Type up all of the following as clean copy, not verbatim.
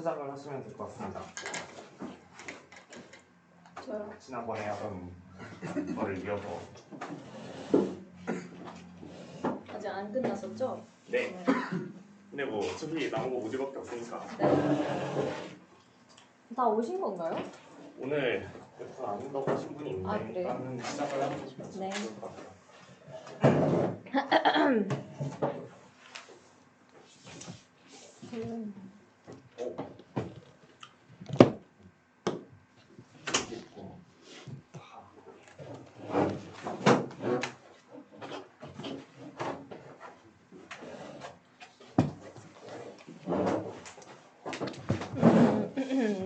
시작을 하시면 될 것 같습니다. 저요? 지난번에 하던 거를 이어서. 아직 안 끝났었죠? 네. 근데 뭐 어차피 남은 거 무지밖에 없으니까. 네. 다 오신 건가요? 오늘 오픈 안 한다고 하신 분이 있는데 아, 그래요? 일단은 시작을 하면 네. 좋을 것 같아요.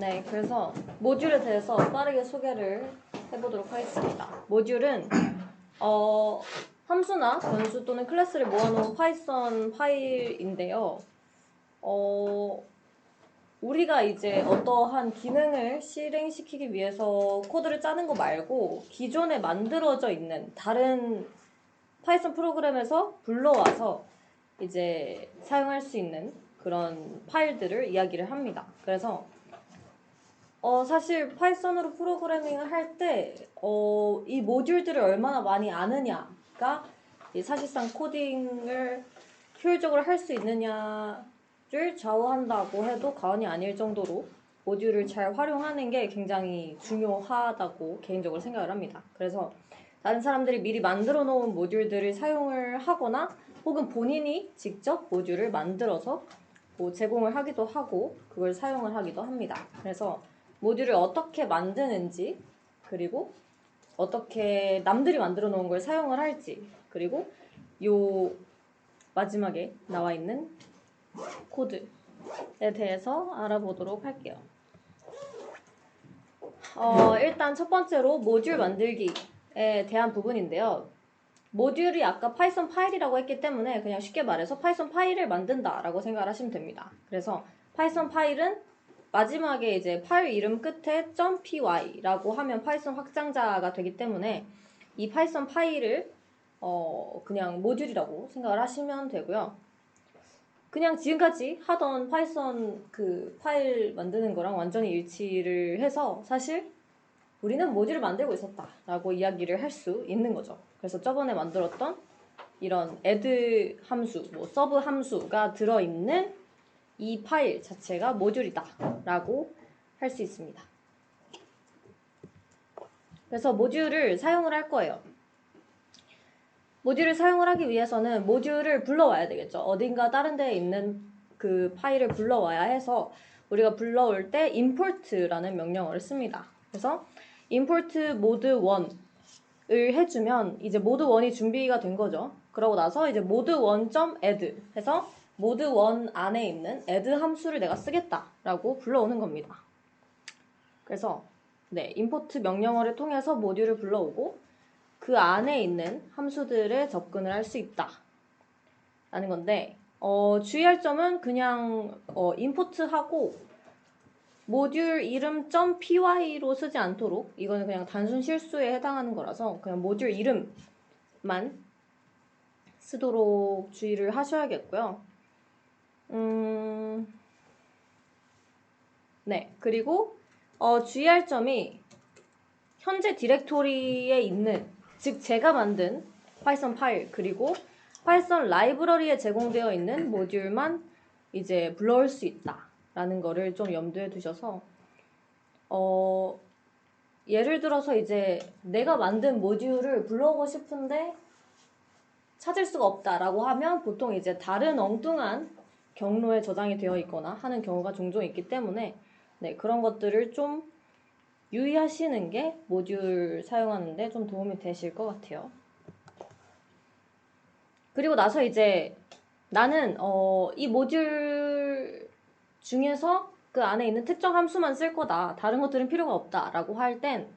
네, 그래서 모듈에 대해서 빠르게 소개를 해보도록 하겠습니다. 모듈은 함수나 변수 또는 클래스를 모아놓은 파이썬 파일인데요. 우리가 이제 어떠한 기능을 실행시키기 위해서 코드를 짜는 거 말고 기존에 만들어져 있는 다른 파이썬 프로그램에서 불러와서 이제 사용할 수 있는 그런 파일들을 이야기를 합니다. 그래서 사실 파이썬으로 프로그래밍을 할 때 이 모듈들을 얼마나 많이 아느냐가 사실상 코딩을 효율적으로 할 수 있느냐를 좌우한다고 해도 과언이 아닐 정도로 모듈을 잘 활용하는 게 굉장히 중요하다고 개인적으로 생각을 합니다. 그래서 다른 사람들이 미리 만들어 놓은 모듈들을 사용을 하거나 혹은 본인이 직접 모듈을 만들어서 뭐 제공을 하기도 하고 그걸 사용을 하기도 합니다. 그래서 모듈을 어떻게 만드는지, 그리고 어떻게 남들이 만들어 놓은 걸 사용을 할지, 그리고 요 마지막에 나와 있는 코드에 대해서 알아보도록 할게요. 일단 첫 번째로 모듈 만들기에 대한 부분인데요. 모듈이 아까 파이썬 파일이라고 했기 때문에 그냥 쉽게 말해서 파이썬 파일을 만든다라고 생각을 하시면 됩니다. 그래서 파이썬 파일은 마지막에 이제 파일 이름 끝에 .py라고 하면 파이썬 확장자가 되기 때문에 이 파이썬 파일을 그냥 모듈이라고 생각을 하시면 되고요. 그냥 지금까지 하던 파이썬 그 파일 만드는 거랑 완전히 일치를 해서 사실 우리는 모듈을 만들고 있었다라고 이야기를 할 수 있는 거죠. 그래서 저번에 만들었던 이런 add 함수, 뭐 sub 함수가 들어있는 이 파일 자체가 모듈이다라고 할 수 있습니다. 그래서 모듈을 사용을 할 거예요. 모듈을 사용을 하기 위해서는 모듈을 불러와야 되겠죠. 어딘가 다른 데에 있는 그 파일을 불러와야 해서 우리가 불러올 때 import라는 명령어를 씁니다. 그래서 import mode1을 해주면 이제 mode1이 준비가 된 거죠. 그러고 나서 이제 mode1.add 해서 mode1 안에 있는 add 함수를 내가 쓰겠다라고 불러오는 겁니다. 그래서 네, import 명령어를 통해서 모듈을 불러오고 그 안에 있는 함수들에 접근을 할 수 있다 라는 건데 주의할 점은 그냥 import하고 모듈 이름 .py로 쓰지 않도록, 이거는 그냥 단순 실수에 해당하는 거라서 그냥 모듈 이름만 쓰도록 주의를 하셔야겠고요. 네, 그리고 주의할 점이 현재 디렉토리에 있는, 즉 제가 만든 파이썬 파일 그리고 파이썬 라이브러리에 제공되어 있는 모듈만 이제 불러올 수 있다라는 거를 좀 염두에 두셔서 예를 들어서 이제 내가 만든 모듈을 불러오고 싶은데 찾을 수가 없다라고 하면 보통 이제 다른 엉뚱한 경로에 저장이 되어 있거나 하는 경우가 종종 있기 때문에 네, 그런 것들을 좀 유의하시는 게 모듈 사용하는데 좀 도움이 되실 것 같아요. 그리고 나서 이제 나는 이 모듈 중에서 그 안에 있는 특정 함수만 쓸 거다, 다른 것들은 필요가 없다 라고 할 땐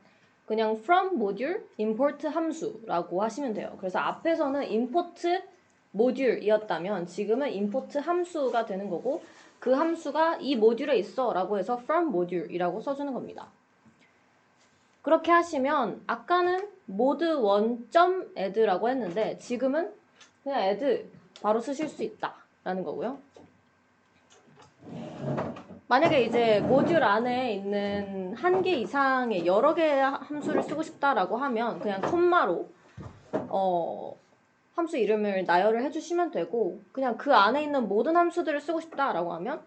그냥 from module import 함수라고 하시면 돼요. 그래서 앞에서는 import 모듈이었다면 지금은 import 함수가 되는 거고, 그 함수가 이 모듈에 있어 라고 해서 from module이라고 써주는 겁니다. 그렇게 하시면 아까는 mode1.add라고 했는데 지금은 그냥 add 바로 쓰실 수 있다라는 거고요. 만약에 이제 모듈 안에 있는 한 개 이상의 여러 개의 함수를 쓰고 싶다라고 하면 그냥 콤마로 함수 이름을 나열을 해주시면 되고, 그냥 그 안에 있는 모든 함수들을 쓰고 싶다라고 하면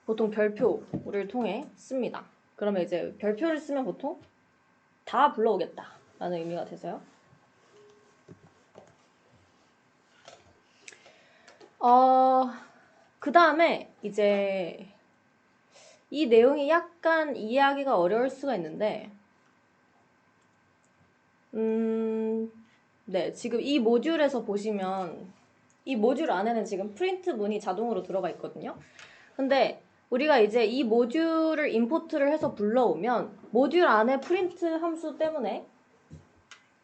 보통 별표를 통해 씁니다. 그러면 이제 별표를 쓰면 보통 다 불러오겠다라는 의미가 돼서요. 그 다음에 이제 이 내용이 약간 이해하기가 어려울 수가 있는데, 네, 지금 이 모듈에서 보시면 이 모듈 안에는 지금 프린트 문이 자동으로 들어가 있거든요. 근데 우리가 이제 이 모듈을 임포트를 해서 불러오면 모듈 안에 프린트 함수 때문에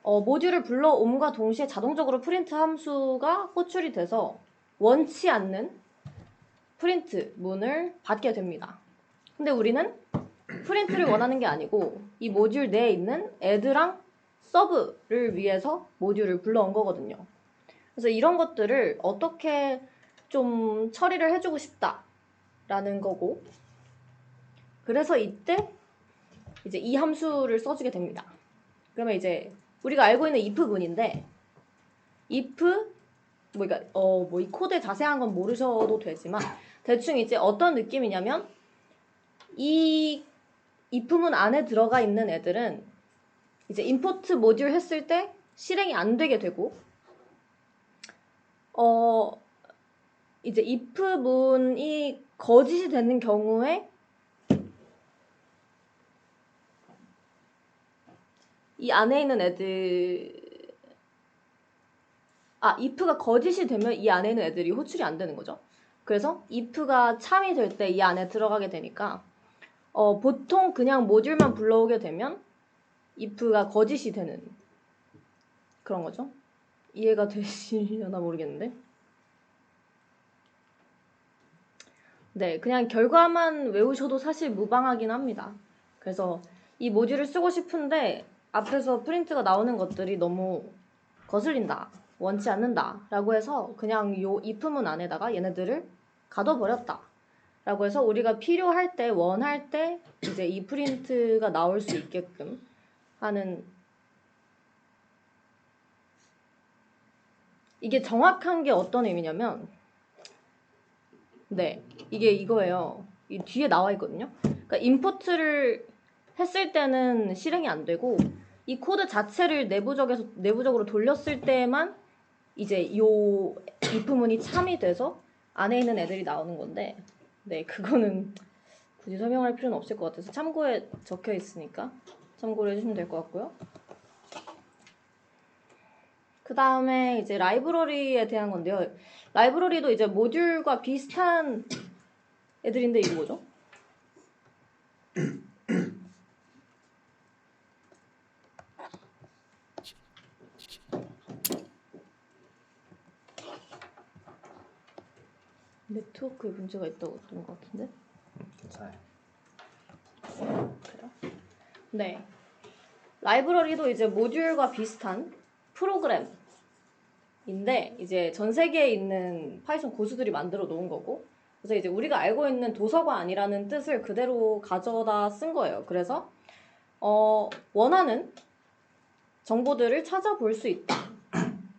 모듈을 불러옴과 동시에 자동적으로 프린트 함수가 호출이 돼서 원치 않는 프린트 문을 받게 됩니다. 근데 우리는 프린트를 원하는 게 아니고 이 모듈 내에 있는 add랑 sub를 위해서 모듈을 불러온 거거든요. 그래서 이런 것들을 어떻게 좀 처리를 해주고 싶다라는 거고, 그래서 이때 이제 이 함수를 써주게 됩니다. 그러면 이제 우리가 알고 있는 if 문인데, if 이 코드의 자세한 건 모르셔도 되지만 대충 이제 어떤 느낌이냐면, 이 if 문 안에 들어가 있는 애들은 이제 임포트 모듈 했을 때 실행이 안 되게 되고, 이제 if 문이 거짓이 되는 경우에 이 안에 있는 애들, if가 거짓이 되면 이 안에 있는 애들이 호출이 안 되는 거죠. 그래서 if가 참이 될 때 이 안에 들어가게 되니까 보통 그냥 모듈만 불러오게 되면 if가 거짓이 되는 그런 거죠. 이해가 되시려나 모르겠는데. 네, 그냥 결과만 외우셔도 사실 무방하긴 합니다. 그래서 이 모듈을 쓰고 싶은데 앞에서 프린트가 나오는 것들이 너무 거슬린다, 원치 않는다 라고 해서 그냥 요 if문 안에다가 얘네들을 가둬버렸다 라고 해서 우리가 필요할 때, 원할 때 이제 이 프린트가 나올 수 있게끔 하는, 이게 정확한 게 어떤 의미냐면, 네, 이게 이거예요. 이 뒤에 나와 있거든요. 그러니까 임포트를 했을 때는 실행이 안 되고 이 코드 자체를 내부적으로 돌렸을 때만 이제 요 if문이 참이 돼서 안에 있는 애들이 나오는 건데, 네, 그거는 굳이 설명할 필요는 없을 것 같아서 참고에 적혀 있으니까 참고를 해주시면 될 것 같고요. 그 다음에 이제 라이브러리에 대한 건데요. 라이브러리도 이제 모듈과 비슷한 애들인데 이거 뭐죠? 네트워크에 문제가 있다고 했던 것 같은데? 괜찮아요. 그래요? 네. 라이브러리도 이제 모듈과 비슷한 프로그램인데 이제 전 세계에 있는 파이썬 고수들이 만들어 놓은 거고, 그래서 이제 우리가 알고 있는 도서관이라는 뜻을 그대로 가져다 쓴 거예요. 그래서 원하는 정보들을 찾아볼 수 있다.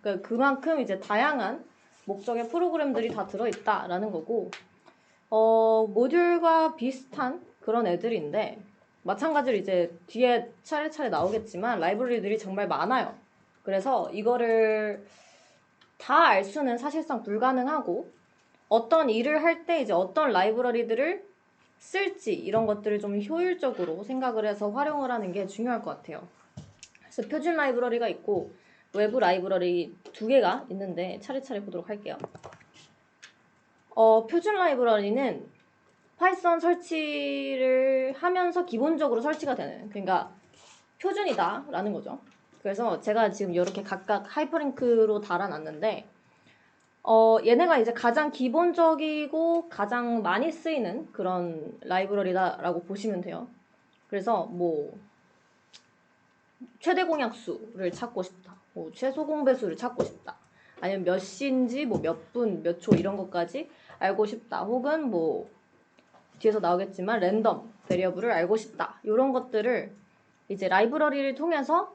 그러니까 그만큼 이제 다양한 목적의 프로그램들이 다 들어있다라는 거고, 모듈과 비슷한 그런 애들인데 마찬가지로 이제 뒤에 차례차례 나오겠지만 라이브러리들이 정말 많아요. 그래서 이거를 다 알 수는 사실상 불가능하고, 어떤 일을 할 때 이제 어떤 라이브러리들을 쓸지 이런 것들을 좀 효율적으로 생각을 해서 활용을 하는 게 중요할 것 같아요. 그래서 표준 라이브러리가 있고 외부 라이브러리 두 개가 있는데 차례차례 보도록 할게요. 표준 라이브러리는 파이썬 설치를 하면서 기본적으로 설치가 되는, 그러니까 표준이다 라는 거죠. 그래서 제가 지금 이렇게 각각 하이퍼링크로 달아놨는데 얘네가 이제 가장 기본적이고 가장 많이 쓰이는 그런 라이브러리다라고 보시면 돼요. 그래서 뭐 최대 공약수를 찾고 싶다, 뭐 최소 공배수를 찾고 싶다, 아니면 몇 시인지 뭐 몇 분, 몇 초 이런 것까지 알고 싶다, 혹은 뭐 뒤에서 나오겠지만 랜덤 베리어블을 알고 싶다. 이런 것들을 이제 라이브러리를 통해서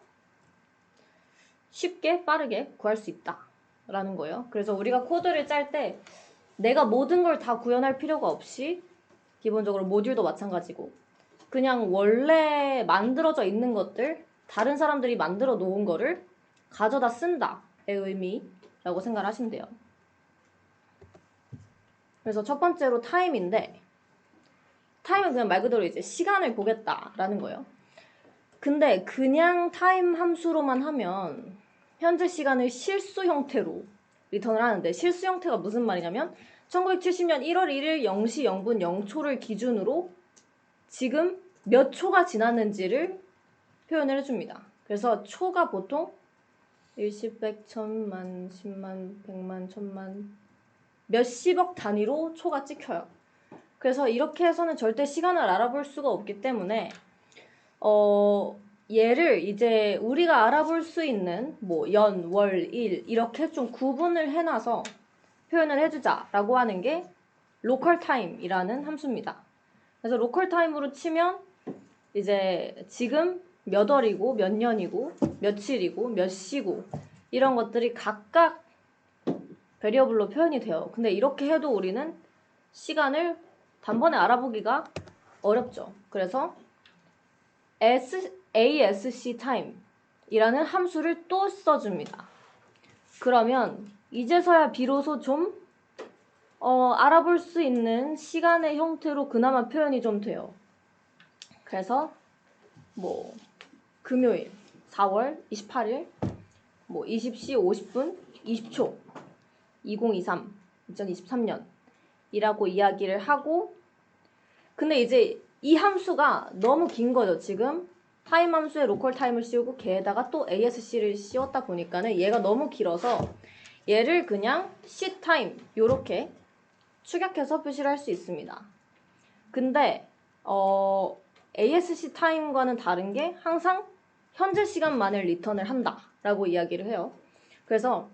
쉽게 빠르게 구할 수 있다라는 거예요. 그래서 우리가 코드를 짤 때 내가 모든 걸 다 구현할 필요가 없이 기본적으로 모듈도 마찬가지고 그냥 원래 만들어져 있는 것들 다른 사람들이 만들어 놓은 거를 가져다 쓴다의 의미라고 생각을 하시면 돼요. 그래서 첫 번째로 타임인데 타임은 그냥 말 그대로 이제 시간을 보겠다라는 거예요. 근데 그냥 타임 함수로만 하면 현재 시간을 실수 형태로 리턴을 하는데 실수 형태가 무슨 말이냐면 1970년 1월 1일 0시 0분 0초를 기준으로 지금 몇 초가 지났는지를 표현을 해줍니다. 그래서 초가 보통 1, 10, 100, 1000만, 10만, 100만, 1000만 몇십억 단위로 초가 찍혀요. 그래서 이렇게 해서는 절대 시간을 알아볼 수가 없기 때문에 얘를 이제 우리가 알아볼 수 있는 뭐 연, 월, 일 이렇게 좀 구분을 해놔서 표현을 해주자라고 하는 게 로컬 타임이라는 함수입니다. 그래서 로컬 타임으로 치면 이제 지금 몇 월이고 몇 년이고 며칠이고 몇 시고 이런 것들이 각각 베리어블로 표현이 돼요. 근데 이렇게 해도 우리는 시간을 단번에 알아보기가 어렵죠. 그래서 ASC time이라는 함수를 또 써줍니다. 그러면 이제서야 비로소 좀 알아볼 수 있는 시간의 형태로 그나마 표현이 좀 돼요. 그래서 뭐 금요일 4월 28일 뭐 20시 50분 20초 2023년이라고 이야기를 하고 근데 이제 이 함수가 너무 긴 거죠. 지금 타임 함수에 로컬 타임을 씌우고 걔에다가 또 ASC를 씌웠다 보니까는 얘가 너무 길어서 얘를 그냥 C 타임 요렇게 축약해서 표시를 할 수 있습니다. 근데 ASC 타임과는 다른 게 항상 현재 시간만을 리턴을 한다 라고 이야기를 해요. 그래서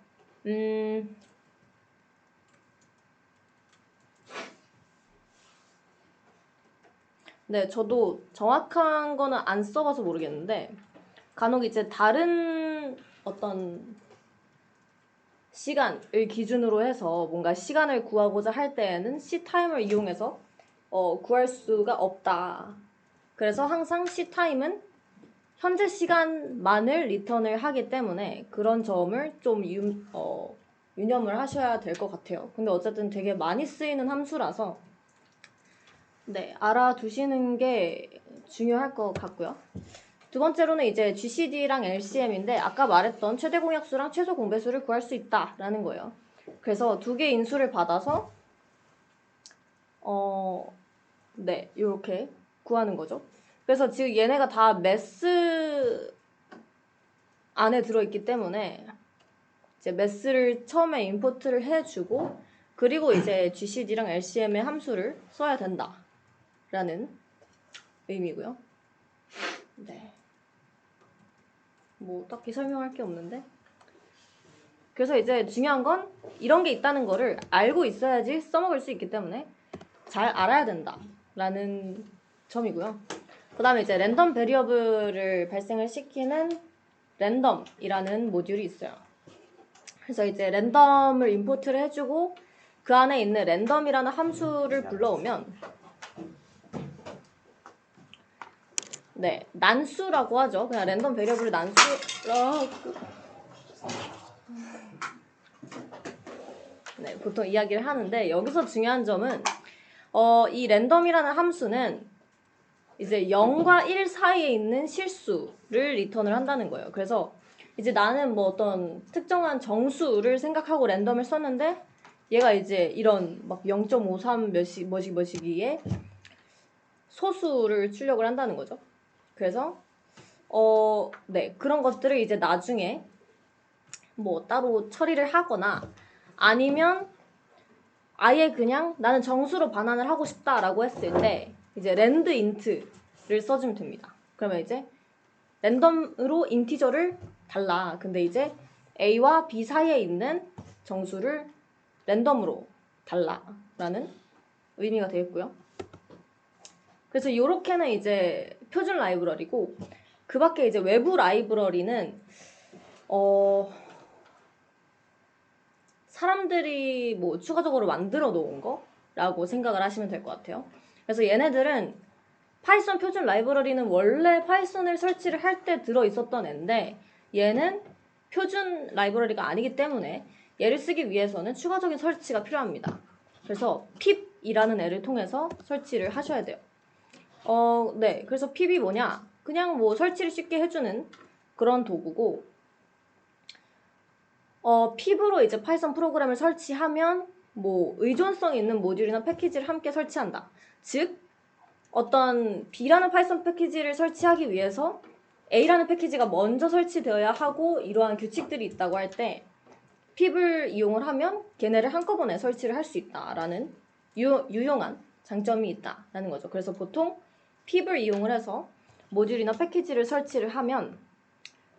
네, 저도 정확한 거는 안 써봐서 모르겠는데 간혹 이제 다른 어떤 시간을 기준으로 해서 뭔가 시간을 구하고자 할 때에는 C타임을 이용해서 구할 수가 없다. 그래서 항상 C타임은 현재 시간만을 리턴을 하기 때문에 그런 점을 좀 유념을 하셔야 될 것 같아요. 근데 어쨌든 되게 많이 쓰이는 함수라서 네, 알아두시는 게 중요할 것 같고요. 두 번째로는 이제 GCD랑 LCM인데 아까 말했던 최대 공약수랑 최소 공배수를 구할 수 있다라는 거예요. 그래서 두 개의 인수를 받아서 네, 이렇게 구하는 거죠. 그래서 지금 얘네가 다 매스 안에 들어있기 때문에 이제 매스를 처음에 임포트를 해주고 그리고 이제 GCD랑 LCM의 함수를 써야 된다라는 의미고요. 네. 뭐 딱히 설명할 게 없는데 그래서 이제 중요한 건 이런 게 있다는 거를 알고 있어야지 써먹을 수 있기 때문에 잘 알아야 된다라는 점이고요. 그 다음에 이제 랜덤 베리어블을 발생을 시키는 랜덤이라는 모듈이 있어요. 그래서 이제 랜덤을 임포트를 해주고 그 안에 있는 랜덤이라는 함수를 불러오면 네, 난수라고 하죠. 그냥 랜덤 베리어블을 난수라고 네, 보통 이야기를 하는데 여기서 중요한 점은 이 랜덤이라는 함수는 이제 0과 1 사이에 있는 실수를 리턴을 한다는 거예요. 그래서 이제 나는 뭐 어떤 특정한 정수를 생각하고 랜덤을 썼는데 얘가 이제 이런 막 0.53 몇이기에 소수를 출력을 한다는 거죠. 그래서 네, 그런 것들을 이제 나중에 뭐 따로 처리를 하거나 아니면 아예 그냥 나는 정수로 반환을 하고 싶다라고 했을 때 이제 랜드 인트를 써주면 됩니다. 그러면 이제 랜덤으로 인티저를 달라. 근데 이제 A와 B 사이에 있는 정수를 랜덤으로 달라라는 의미가 되겠고요. 그래서 이렇게는 이제 표준 라이브러리고 그 밖에 이제 외부 라이브러리는 사람들이 뭐 추가적으로 만들어 놓은 거라고 생각을 하시면 될 것 같아요. 그래서 얘네들은 파이썬 표준 라이브러리는 원래 파이썬을 설치를 할 때 들어 있었던 앤데 얘는 표준 라이브러리가 아니기 때문에 얘를 쓰기 위해서는 추가적인 설치가 필요합니다. 그래서 pip이라는 애를 통해서 설치를 하셔야 돼요. 네. 그래서 pip이 뭐냐? 그냥 뭐 설치를 쉽게 해주는 그런 도구고, pip으로 이제 파이썬 프로그램을 설치하면 뭐 의존성 있는 모듈이나 패키지를 함께 설치한다. 즉, 어떤 B라는 파이썬 패키지를 설치하기 위해서 A라는 패키지가 먼저 설치되어야 하고 이러한 규칙들이 있다고 할 때 pip을 이용을 하면 걔네를 한꺼번에 설치를 할 수 있다라는 유용한 장점이 있다라는 거죠. 그래서 보통 pip을 이용을 해서 모듈이나 패키지를 설치를 하면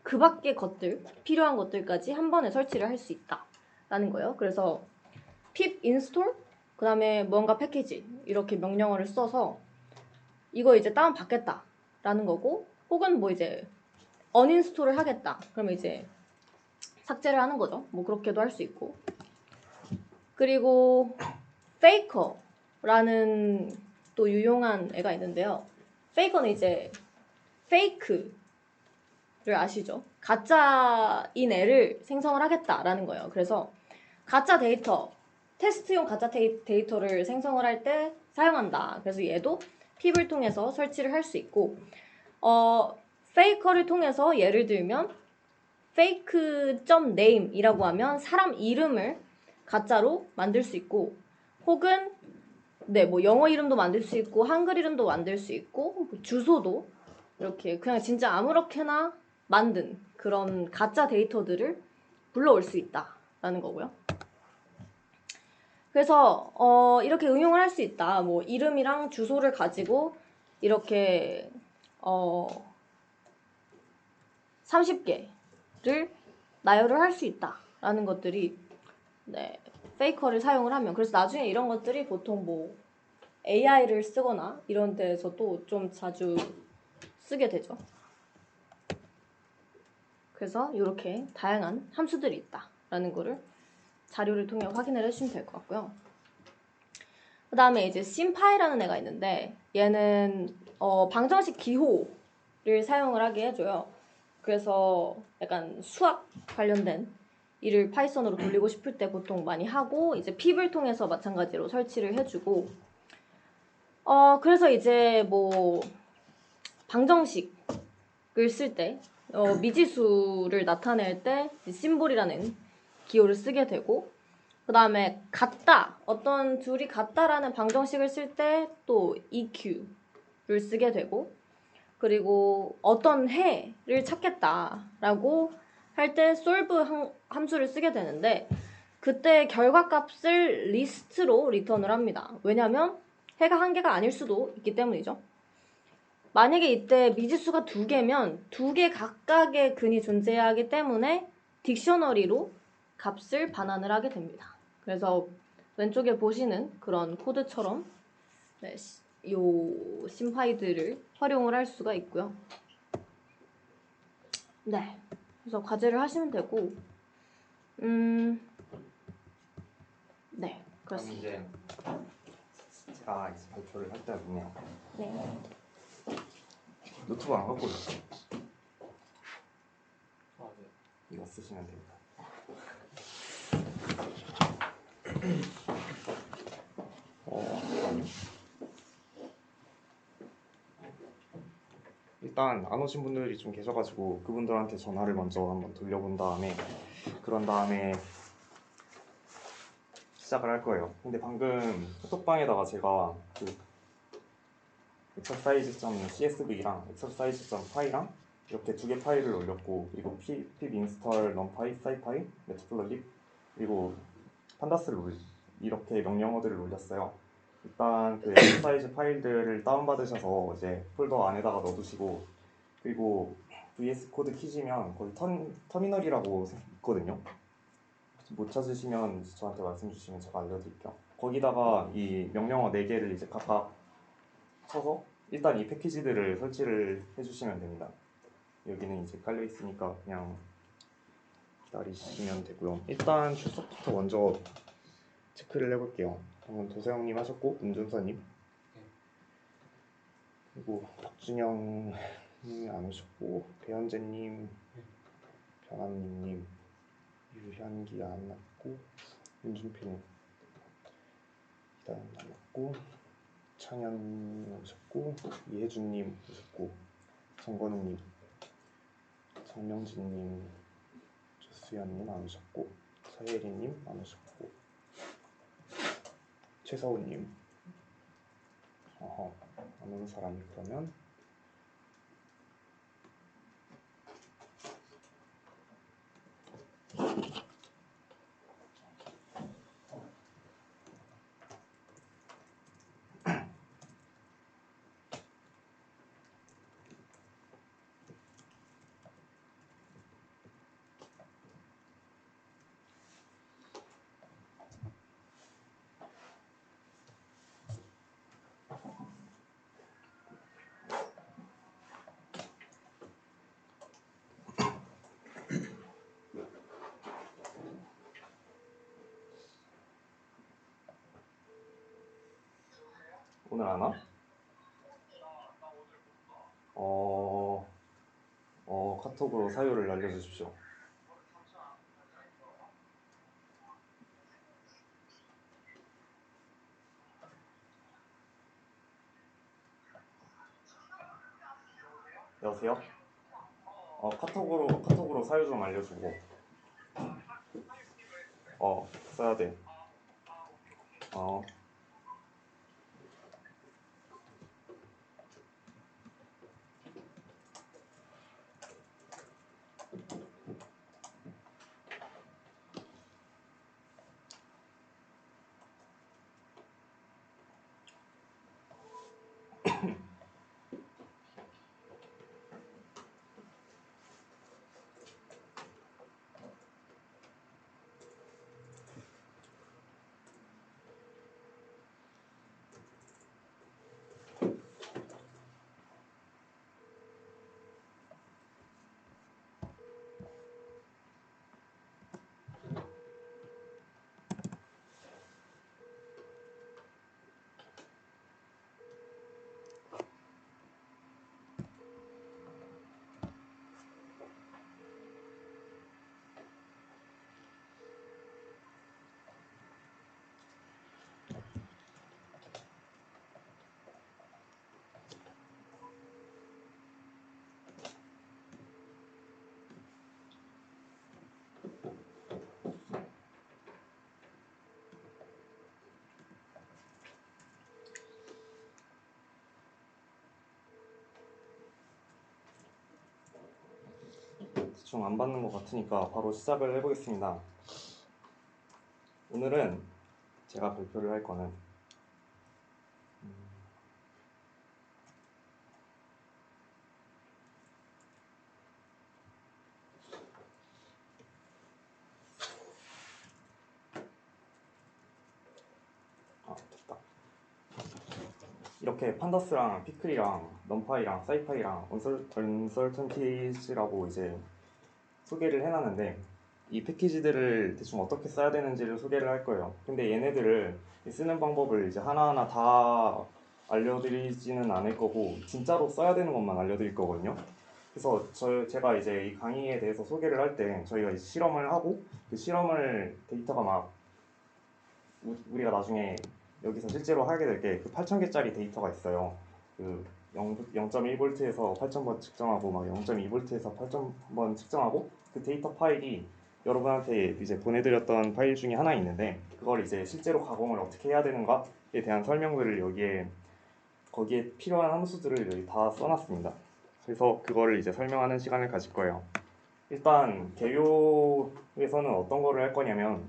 그 밖의 것들, 필요한 것들까지 한 번에 설치를 할 수 있다라는 거예요. 그래서 pip install, 그 다음에 뭔가 패키지 이렇게 명령어를 써서 이거 이제 다운 받겠다라는 거고, 혹은 뭐 이제 uninstall을 하겠다. 그러면 이제 삭제를 하는 거죠. 뭐 그렇게도 할 수 있고. 그리고 faker라는 또 유용한 애가 있는데요. faker는 이제 fake를 아시죠? 가짜인 애를 생성을 하겠다라는 거예요. 그래서 가짜 데이터, 테스트용 가짜 데이터를 생성을 할 때 사용한다. 그래서 얘도 pip을 통해서 설치를 할 수 있고, faker를 통해서 예를 들면 fake.name이라고 하면 사람 이름을 가짜로 만들 수 있고, 혹은 네, 뭐 영어 이름도 만들 수 있고 한글 이름도 만들 수 있고 뭐 주소도 이렇게 그냥 진짜 아무렇게나 만든 그런 가짜 데이터들을 불러올 수 있다라는 거고요. 그래서 이렇게 응용을 할 수 있다. 뭐 이름이랑 주소를 가지고 이렇게 30개를 나열을 할 수 있다라는 것들이 네, 페이커를 사용을 하면, 그래서 나중에 이런 것들이 보통 뭐 AI를 쓰거나 이런 데서도 좀 자주 쓰게 되죠. 그래서 이렇게 다양한 함수들이 있다라는 거를 자료를 통해 확인을 해주시면 될 것 같고요. 그 다음에 이제 심파이라는 애가 있는데 얘는 방정식 기호를 사용을 하게 해줘요. 그래서 약간 수학 관련된 일을 파이썬으로 돌리고 싶을 때 보통 많이 하고, 이제 pip을 통해서 마찬가지로 설치를 해주고, 그래서 이제 뭐 방정식을 쓸 때 미지수를 나타낼 때 심볼이라는 기호를 쓰게 되고, 그 다음에 같다, 어떤 둘이 같다라는 방정식을 쓸 때 또 EQ를 쓰게 되고, 그리고 어떤 해를 찾겠다라고 할 때 solve 함수를 쓰게 되는데, 그때 결과값을 리스트로 리턴을 합니다. 왜냐하면 해가 한 개가 아닐 수도 있기 때문이죠. 만약에 이때 미지수가 2개면 2개 각각의 근이 존재하기 때문에 딕셔너리로 값을 반환을 하게 됩니다. 그래서 왼쪽에 보시는 그런 코드처럼 네, 요 심파이드를 활용을 할 수가 있고요. 네, 그래서 과제를 하시면 되고, 네, 그렇습니다. 이제 제가 이제 발표를 할 때는요. 네. 노트북 안 갖고 있어요. 아, 네. 이거 쓰시면 됩니다. 일단 안 오신 분들이 좀 계셔가지고 그분들한테 전화를 먼저 한번 돌려본 다음에 그런 다음에 시작을 할 거예요. 근데 방금 카톡방에다가 제가 그 exercise.csv랑 exercise.py랑 이렇게 2개 파일을 올렸고, 그리고 pip install numpy, scipy, matplotlib, 그리고 pandas 이렇게 명령어들을 올렸어요. 일단 그 exercise 파일들을 다운받으셔서 이제 폴더 안에다가 넣어두시고, 그리고 VS 코드 키시면 거기 터미널이라고 있거든요. 못 찾으시면 저한테 말씀 주시면 제가 알려드릴게요. 거기다가 이 명령어 4개를 이제 각각 쳐서 일단 이 패키지들을 설치를 해주시면 됩니다. 여기는 이제 깔려 있으니까 그냥 기다리시면 되고요. 일단 출석부터 먼저 체크를 해볼게요. 방금 도세영님 하셨고 문준서님 그리고 박준영님이 안 오셨고 배현재님, 변함님, 유현기 안 왔고 윤준필님 기다림 남았고 창현님 오셨고 이혜준님 오셨고 정건우님, 정명진님, 조수연님 안 오셨고 서예리님 안 오셨고 최서우님 안 오는 사람이 그러면 오늘 안 와? 카톡으로 사유를 알려주십시오. 여보세요? 카톡으로 사유 좀 알려주고. 써야 돼. 대충 안 받는 것 같으니까 바로 시작을 해보겠습니다. 오늘은 제가 발표를 할 거는 됐다. 이렇게 판다스랑 피클이랑 넘파이랑 사이파이랑 언설턴티즈라고 이제 소개를 해놨는데 이 패키지들을 대충 어떻게 써야 되는지를 소개를 할 거예요. 근데 얘네들을 쓰는 방법을 이제 하나하나 다 알려드리지는 않을 거고 진짜로 써야 되는 것만 알려드릴 거거든요. 그래서 제가 이제 이 강의에 대해서 소개를 할 때 저희가 이제 실험을 하고 그 실험을 데이터가 막 우리가 나중에 여기서 실제로 하게 될 게 그 8,000개짜리 데이터가 있어요. 그 0.1V에서 8,000번 측정하고 막 0.2V에서 8,000번 측정하고 그 데이터 파일이 여러분한테 이제 보내드렸던 파일 중에 하나 있는데 그걸 이제 실제로 가공을 어떻게 해야 되는가에 대한 설명들을 거기에 필요한 함수들을 여기 다 써놨습니다. 그래서 그거를 이제 설명하는 시간을 가질 거예요. 일단 개요에서는 어떤 거를 할 거냐면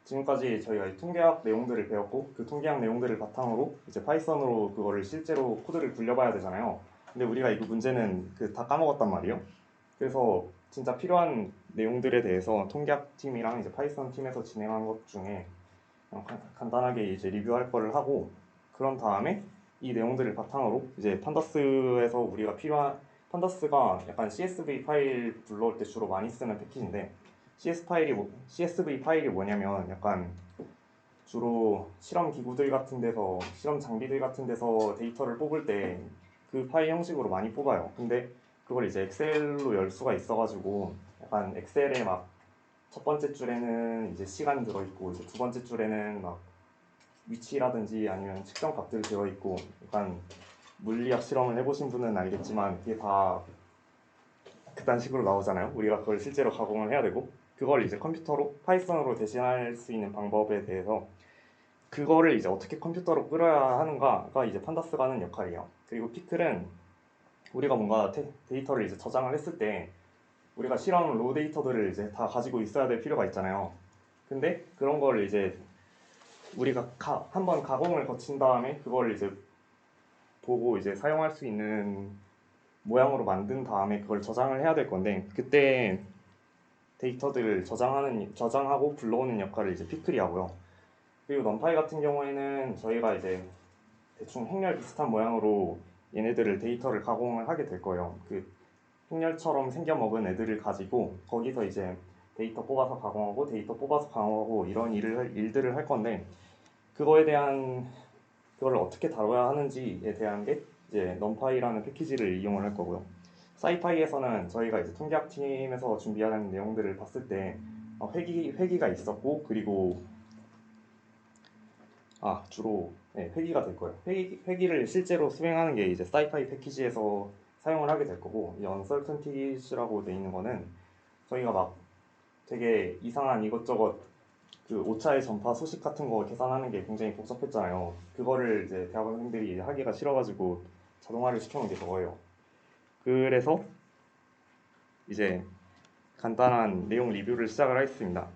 지금까지 저희가 이 통계학 내용들을 배웠고 그 통계학 내용들을 바탕으로 이제 파이썬으로 그거를 실제로 코드를 굴려봐야 되잖아요. 근데 우리가 이거 문제는 다 까먹었단 말이에요. 그래서 진짜 필요한 내용들에 대해서 통계학 팀이랑 이제 파이썬 팀에서 진행한 것 중에 간단하게 이제 리뷰할 거를 하고 그런 다음에 이 내용들을 바탕으로 이제 판다스에서 우리가 필요한 판다스가 약간 CSV 파일 불러올 때 주로 많이 쓰는 패키지인데 CSV 파일이 뭐냐면 약간 주로 실험 기구들 같은 데서 실험 장비들 같은 데서 데이터를 뽑을 때 그 파일 형식으로 많이 뽑아요. 근데 그걸 이제 엑셀로 열 수가 있어가지고 약간 엑셀에 막 첫 번째 줄에는 이제 시간 들어있고 이제 두 번째 줄에는 막 위치라든지 아니면 측정 값들 들어있고 약간 물리학 실험을 해보신 분은 알겠지만 그게 다 그딴 식으로 나오잖아요. 우리가 그걸 실제로 가공을 해야 되고 그걸 이제 컴퓨터로 파이썬으로 대신할 수 있는 방법에 대해서 그거를 이제 어떻게 컴퓨터로 끌어야 하는가가 이제 판다스가 하는 역할이에요. 그리고 피클은 우리가 뭔가 데이터를 이제 저장을 했을 때 우리가 실험 로 데이터들을 이제 다 가지고 있어야 될 필요가 있잖아요. 근데 그런 걸 이제 우리가 한번 가공을 거친 다음에 그걸 이제 보고 이제 사용할 수 있는 모양으로 만든 다음에 그걸 저장을 해야 될 건데 그때 데이터들을 저장하고 불러오는 역할을 이제 피클이 하고요. 그리고 넘파이 같은 경우에는 저희가 이제 대충 행렬 비슷한 모양으로 얘네들을 데이터를 가공을 하게 될 거예요. 그 행렬처럼 생겨먹은 애들을 가지고 거기서 이제 데이터 뽑아서 가공하고 데이터 뽑아서 가공하고 이런 일들을 할 건데 그걸 어떻게 다뤄야 하는지에 대한 게 이제 넘파이라는 패키지를 이용을 할 거고요. 사이파이에서는 저희가 이제 통계학 팀에서 준비하는 내용들을 봤을 때 회기가 있었고 그리고 주로 회기가 될 거예요. 회기를 실제로 수행하는 게 이제 사이파이 패키지에서 사용을 하게 될 거고 이 uncertainties라고 돼 있는 거는 저희가 막 되게 이상한 이것저것 그 오차의 전파 소식 같은 거 계산하는 게 굉장히 복잡했잖아요. 그거를 이제 대학원생들이 하기가 싫어가지고 자동화를 시켜놓은 게 그거예요. 그래서 이제 간단한 내용 리뷰를 시작을 하겠습니다.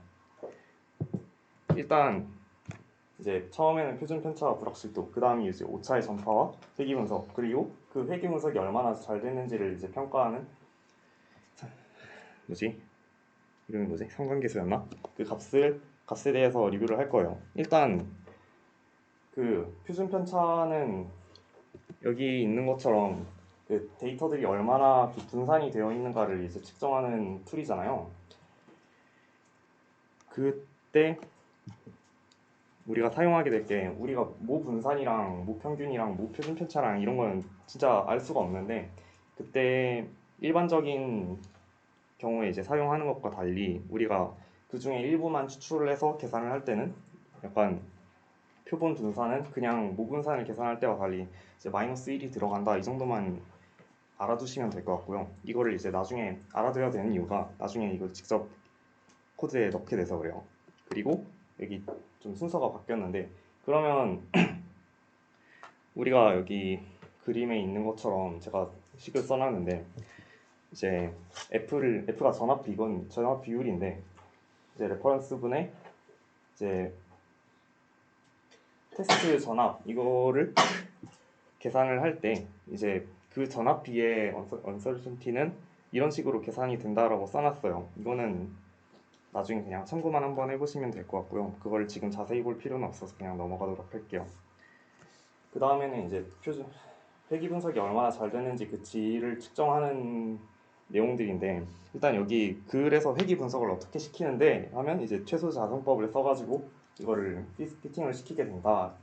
일단 이제 처음에는 표준 편차와 불확실도, 그 다음이 이제 오차의 전파와 회귀 분석, 그리고 그 회귀 분석이 얼마나 잘 됐는지를 이제 평가하는 이름이 뭐지? 상관계수였나? 그 값에 대해서 리뷰를 할 거예요. 일단 그 표준 편차는 여기 있는 것처럼 그 데이터들이 얼마나 분산이 되어 있는가를 이제 측정하는 툴이잖아요. 그때 우리가 사용하게 될 게 우리가 모 분산이랑 모 평균이랑 모 표준 편차랑 이런 건 진짜 알 수가 없는데 그때 일반적인 경우에 이제 사용하는 것과 달리 우리가 그 중에 일부만 추출을 해서 계산을 할 때는 약간 표본 분산은 그냥 모 분산을 계산할 때와 달리 이제 마이너스 1이 들어간다 이 정도만 알아두시면 될 것 같고요. 이거를 이제 나중에 알아둬야 되는 이유가 나중에 이걸 직접 코드에 넣게 돼서 그래요. 그리고 여기 좀 순서가 바뀌었는데 그러면 우리가 여기 그림에 있는 것처럼 제가 식을 써놨는데 이제 F가 전압 비율인데 이제 레퍼런스 분의 이제 테스트 전압 이거를 계산을 할 때 이제 그 전압비의 언설튼티는 이런 식으로 계산이 된다라고 써놨어요. 이거는 나중에 그냥 참고만 한번 해보시면 될 것 같고요. 그걸 지금 자세히 볼 필요는 없어서 그냥 넘어가도록 할게요. 그 다음에는 이제 회귀 분석이 얼마나 잘 되는지 그 질을 측정하는 내용들인데 일단 여기 글에서 회귀 분석을 어떻게 시키는데 하면 이제 최소 자성법을 써가지고 이거를 피팅을 시키게 된다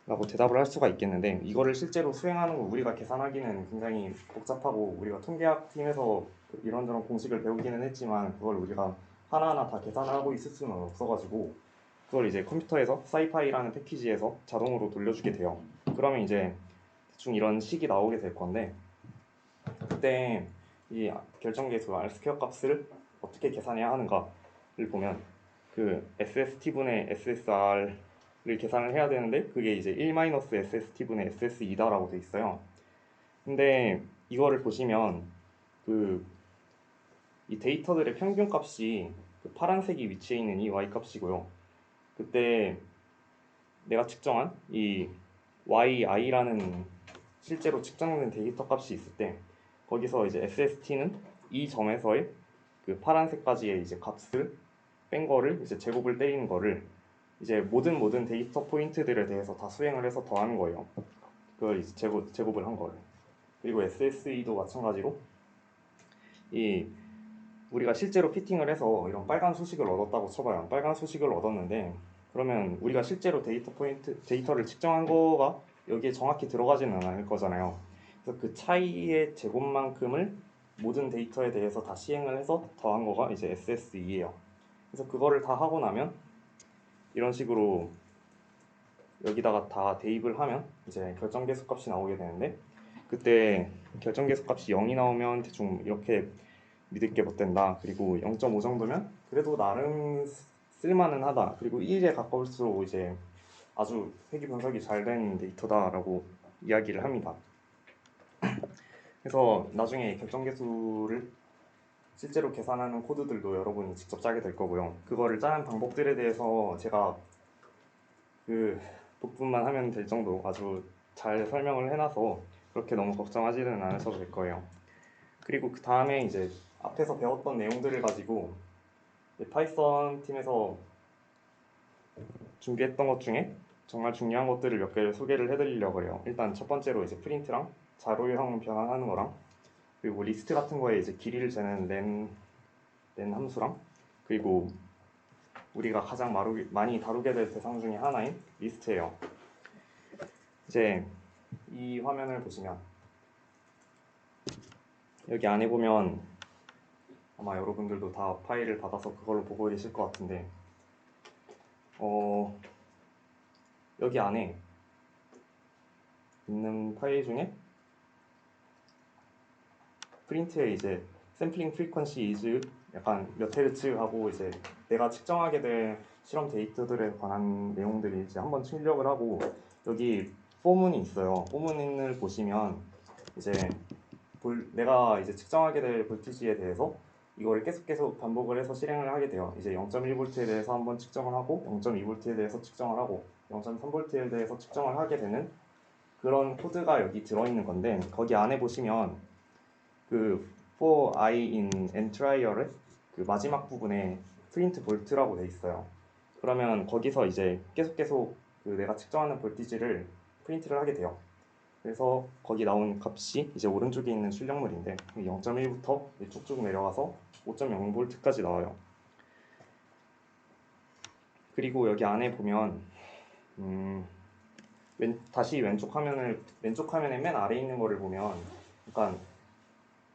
라고 대답을 할 수가 있겠는데 이거를 실제로 수행하는 거 우리가 계산하기는 굉장히 복잡하고 우리가 통계학 팀에서 이런저런 공식을 배우기는 했지만 그걸 우리가 하나하나 다 계산을 하고 있을 수는 없어가지고 그걸 이제 컴퓨터에서 사이파이라는 패키지에서 자동으로 돌려주게 돼요. 그러면 이제 대충 이런 식이 나오게 될 건데 그때 이 결정계수 R² 값을 어떻게 계산해야 하는가를 보면 그 SST분의 SSR을 계산을 해야 되는데 그게 이제 1-SST분의 SSE다라고 돼 있어요. 근데 이거를 보시면 이 데이터들의 평균 값이 그 파란색이 위치해 있는 이 y 값이고요. 그때 내가 측정한 이 yi라는 실제로 측정된 데이터 값이 있을 때 거기서 이제 SST는 이 점에서의 그 파란색까지의 이제 값을 뺀 거를 이제 제곱을 때리는 거를 이제 모든 데이터 포인트들에 대해서 다 수행을 해서 더하는 거예요. 그걸 이제 제곱을 한 거예요. 그리고 SSE도 마찬가지로 이 우리가 실제로 피팅을 해서 이런 빨간 수식을 얻었다고 쳐봐요. 빨간 수식을 얻었는데 그러면 우리가 실제로 데이터를 측정한 거가 여기에 정확히 들어가지는 않을 거잖아요. 그래서 그 차이의 제곱만큼을 모든 데이터에 대해서 다 시행을 해서 더한 거가 이제 SSE예요. 그래서 그거를 다 하고 나면 이런 식으로 여기다가 다 대입을 하면 이제 결정계수 값이 나오게 되는데, 그때 결정계수 값이 0이 나오면 대충 이렇게 믿을 게 못된다. 그리고 0.5 정도면 그래도 나름 쓸만은 하다. 그리고 1에 가까울수록 이제 아주 회귀 분석이 잘 된 데이터다라고 이야기를 합니다. 그래서 나중에 결정계수를 실제로 계산하는 코드들도 여러분이 직접 짜게 될 거고요. 그거를 짜는 방법들에 대해서 제가 그 부분만 하면 될 정도 아주 잘 설명을 해놔서 그렇게 너무 걱정하지는 않으셔도 될 거예요. 그리고 그 다음에 이제 앞에서 배웠던 내용들을 가지고 파이썬 팀에서 준비했던 것 중에 정말 중요한 것들을 몇 개를 소개를 해드리려고 해요. 일단 첫 번째로 이제 프린트랑 자료형 변환하는 거랑, 그리고 리스트 같은 거에 이제 길이를 재는 len 함수랑, 그리고 우리가 가장 많이 다루게 될 대상 중에 하나인 리스트예요. 이제 이 화면을 보시면 여기 안에 보면 아마 여러분들도 다 파일을 받아서 그걸로 보고 계실 것 같은데 여기 안에 있는 파일 중에 프린트에 이제 샘플링 프리퀀시 이즈 약간 몇 헤르츠 하고 이제 내가 측정하게 될 실험 데이터들에 관한 내용들이 이제 한번 출력을 하고, 여기 포문이 있어요. 포문을 보시면 이제 내가 이제 측정하게 될 볼티지에 대해서 이거를 계속 반복을 해서 실행을 하게 돼요. 이제 0.1V에 대해서 한번 측정을 하고 0.2V에 대해서 측정을 하고 0.3V에 대해서 측정을 하게 되는 그런 코드가 여기 들어있는 건데, 거기 안에 보시면 그 for I in entryer의 그 마지막 부분에 print 볼트라고 돼 있어요. 그러면 거기서 이제 계속 그 내가 측정하는 볼티지를 프린트를 하게 돼요. 그래서 거기 나온 값이 이제 오른쪽에 있는 출력물인데 0.1부터 쭉쭉 내려가서 5.0V까지 나와요. 그리고 여기 안에 보면 다시 왼쪽 화면의 맨 아래에 있는 거를 보면 약간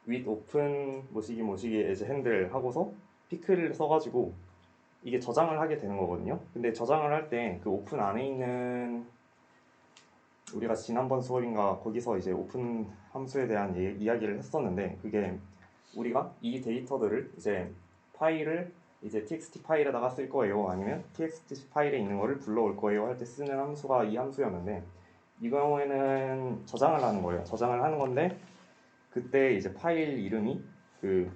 with open 모시기 as handle 하고서 피클을 써가지고 이게 저장을 하게 되는 거거든요. 근데 저장을 할 때 그 오픈 안에 있는, 우리가 지난번 수업인가 거기서 이제 오픈 함수에 대한 이야기를 했었는데, 그게 우리가 이 데이터들을 이제 파일을 이제 txt 파일에다가 쓸 거예요, 아니면 txt 파일에 있는 거를 불러올 거예요 할 때 쓰는 함수가 이 함수였는데, 이 경우에는 저장을 하는 거예요. 저장을 하는 건데 그때 이제 파일 이름이 그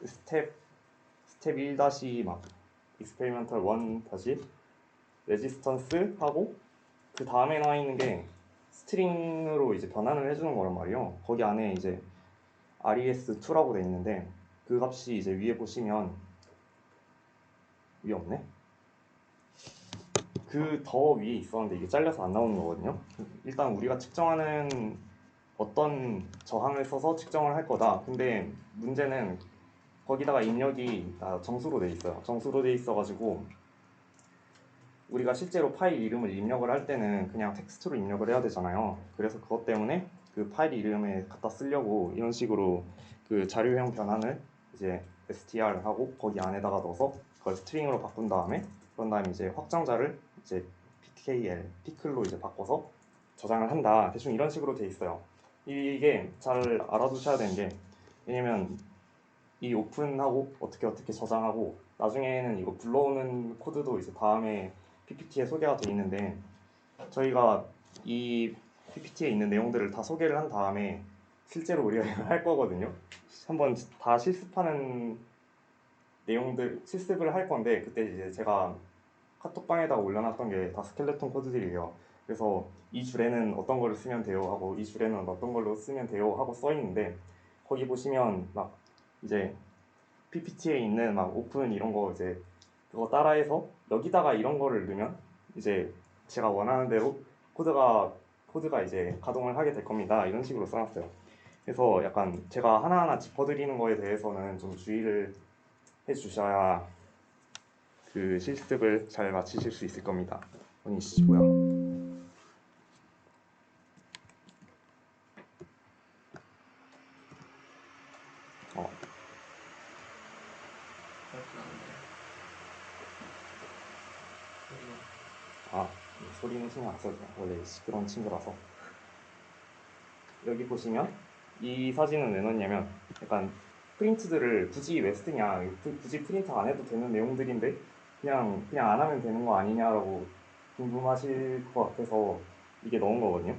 스텝 1 막 experimental 1 resistance 하고 그 다음에 나와 있는 게 스트링으로 이제 변환을 해주는 거란 말이에요. 거기 안에 이제 res2라고 돼 있는데 그 값이 이제 위에 보시면, 위에 없네? 그 더 위에 있었는데 이게 잘려서 안 나오는 거거든요. 일단 우리가 측정하는 어떤 저항을 써서 측정을 할 거다. 근데 문제는 거기다가 입력이 정수로 돼 있어요. 정수로 돼 있어가지고 우리가 실제로 파일 이름을 입력을 할 때는 그냥 텍스트로 입력을 해야 되잖아요. 그래서 그것 때문에 그 파일 이름에 갖다 쓰려고 이런 식으로 그 자료형 변환을 이제 str 하고 거기 안에다가 넣어서 그걸 스트링으로 바꾼 다음에, 그런 다음에 이제 확장자를 이제 피클로 이제 바꿔서 저장을 한다. 대충 이런 식으로 돼 있어요. 이게 잘 알아두셔야 되는 게, 왜냐면 이 오픈하고 어떻게 저장하고 나중에는 이거 불러오는 코드도 이제 다음에 PPT에 소개가 돼 있는데, 저희가 이 PPT에 있는 내용들을 다 소개를 한 다음에 실제로 우리가 할 거거든요. 한번 다 실습하는 내용들 실습을 할 건데, 그때 이제 제가 카톡방에다가 올려놨던 게 다 스켈레톤 코드들이에요. 그래서 이 줄에는 어떤 걸로 쓰면 돼요 하고 이 줄에는 어떤 걸로 쓰면 돼요 하고 써 있는데, 거기 보시면 막 이제 PPT에 있는 막 오픈 이런 거 이제 그거 따라해서 여기다가 이런 거를 넣으면 이제 제가 원하는 대로 코드가 코드가 이제 가동을 하게 될 겁니다. 이런 식으로 써놨어요. 그래서 약간 제가 하나하나 짚어드리는 거에 대해서는 좀 주의를 해주셔야 그 실습을 잘 마치실 수 있을 겁니다. 언니 씨 뭐야? 소리는 신경 안 써도 돼요. 원래 시끄러운 친구라서. 여기 보시면 이 사진은 왜 넣었냐면 약간 프린트들을 굳이 왜 쓰냐, 굳이 프린트 안 해도 되는 내용들인데 그냥 안 하면 되는 거 아니냐라고 궁금하실 것 같아서 이게 넣은 거거든요.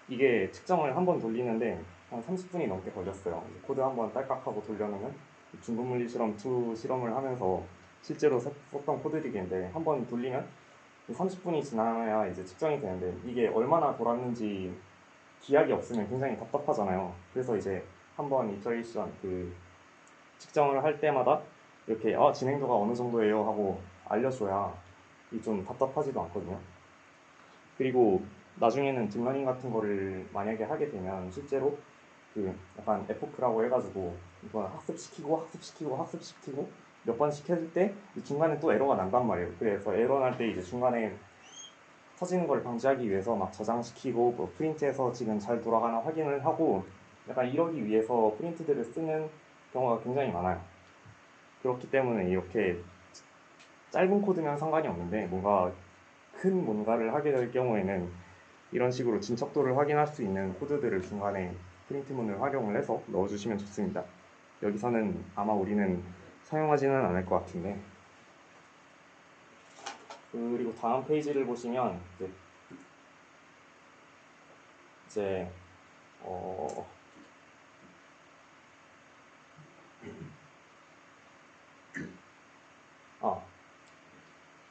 이게 측정을 한 번 돌리는데 한 30분이 넘게 걸렸어요. 코드 한 번 딸깍하고 돌려놓으면 중분물리 실험 2 실험을 하면서 실제로 썼던 코드들인데 한 번 돌리면 30분이 지나야 이제 측정이 되는데 이게 얼마나 돌았는지 기약이 없으면 굉장히 답답하잖아요. 그래서 이제 한번 이터레이션 그 측정을 할 때마다 이렇게 진행도가 어느 정도예요 하고 알려줘야 좀 답답하지도 않거든요. 그리고 나중에는 딥러닝 같은 거를 만약에 하게 되면 실제로 그 약간 에포크라고 해가지고 이건 학습시키고 몇 번씩 해줄 때 중간에 또 에러가 난단 말이에요. 그래서 에러 날 때 이제 중간에 터지는 걸 방지하기 위해서 막 저장시키고 뭐 프린트해서 지금 잘 돌아가나 확인을 하고 약간 이러기 위해서 프린트들을 쓰는 경우가 굉장히 많아요. 그렇기 때문에 이렇게 짧은 코드면 상관이 없는데 뭔가 큰 뭔가를 하게 될 경우에는 이런 식으로 진척도를 확인할 수 있는 코드들을 중간에 프린트문을 활용을 해서 넣어주시면 좋습니다. 여기서는 아마 우리는 사용하지는 않을 것 같은데, 그리고 다음 페이지를 보시면 이제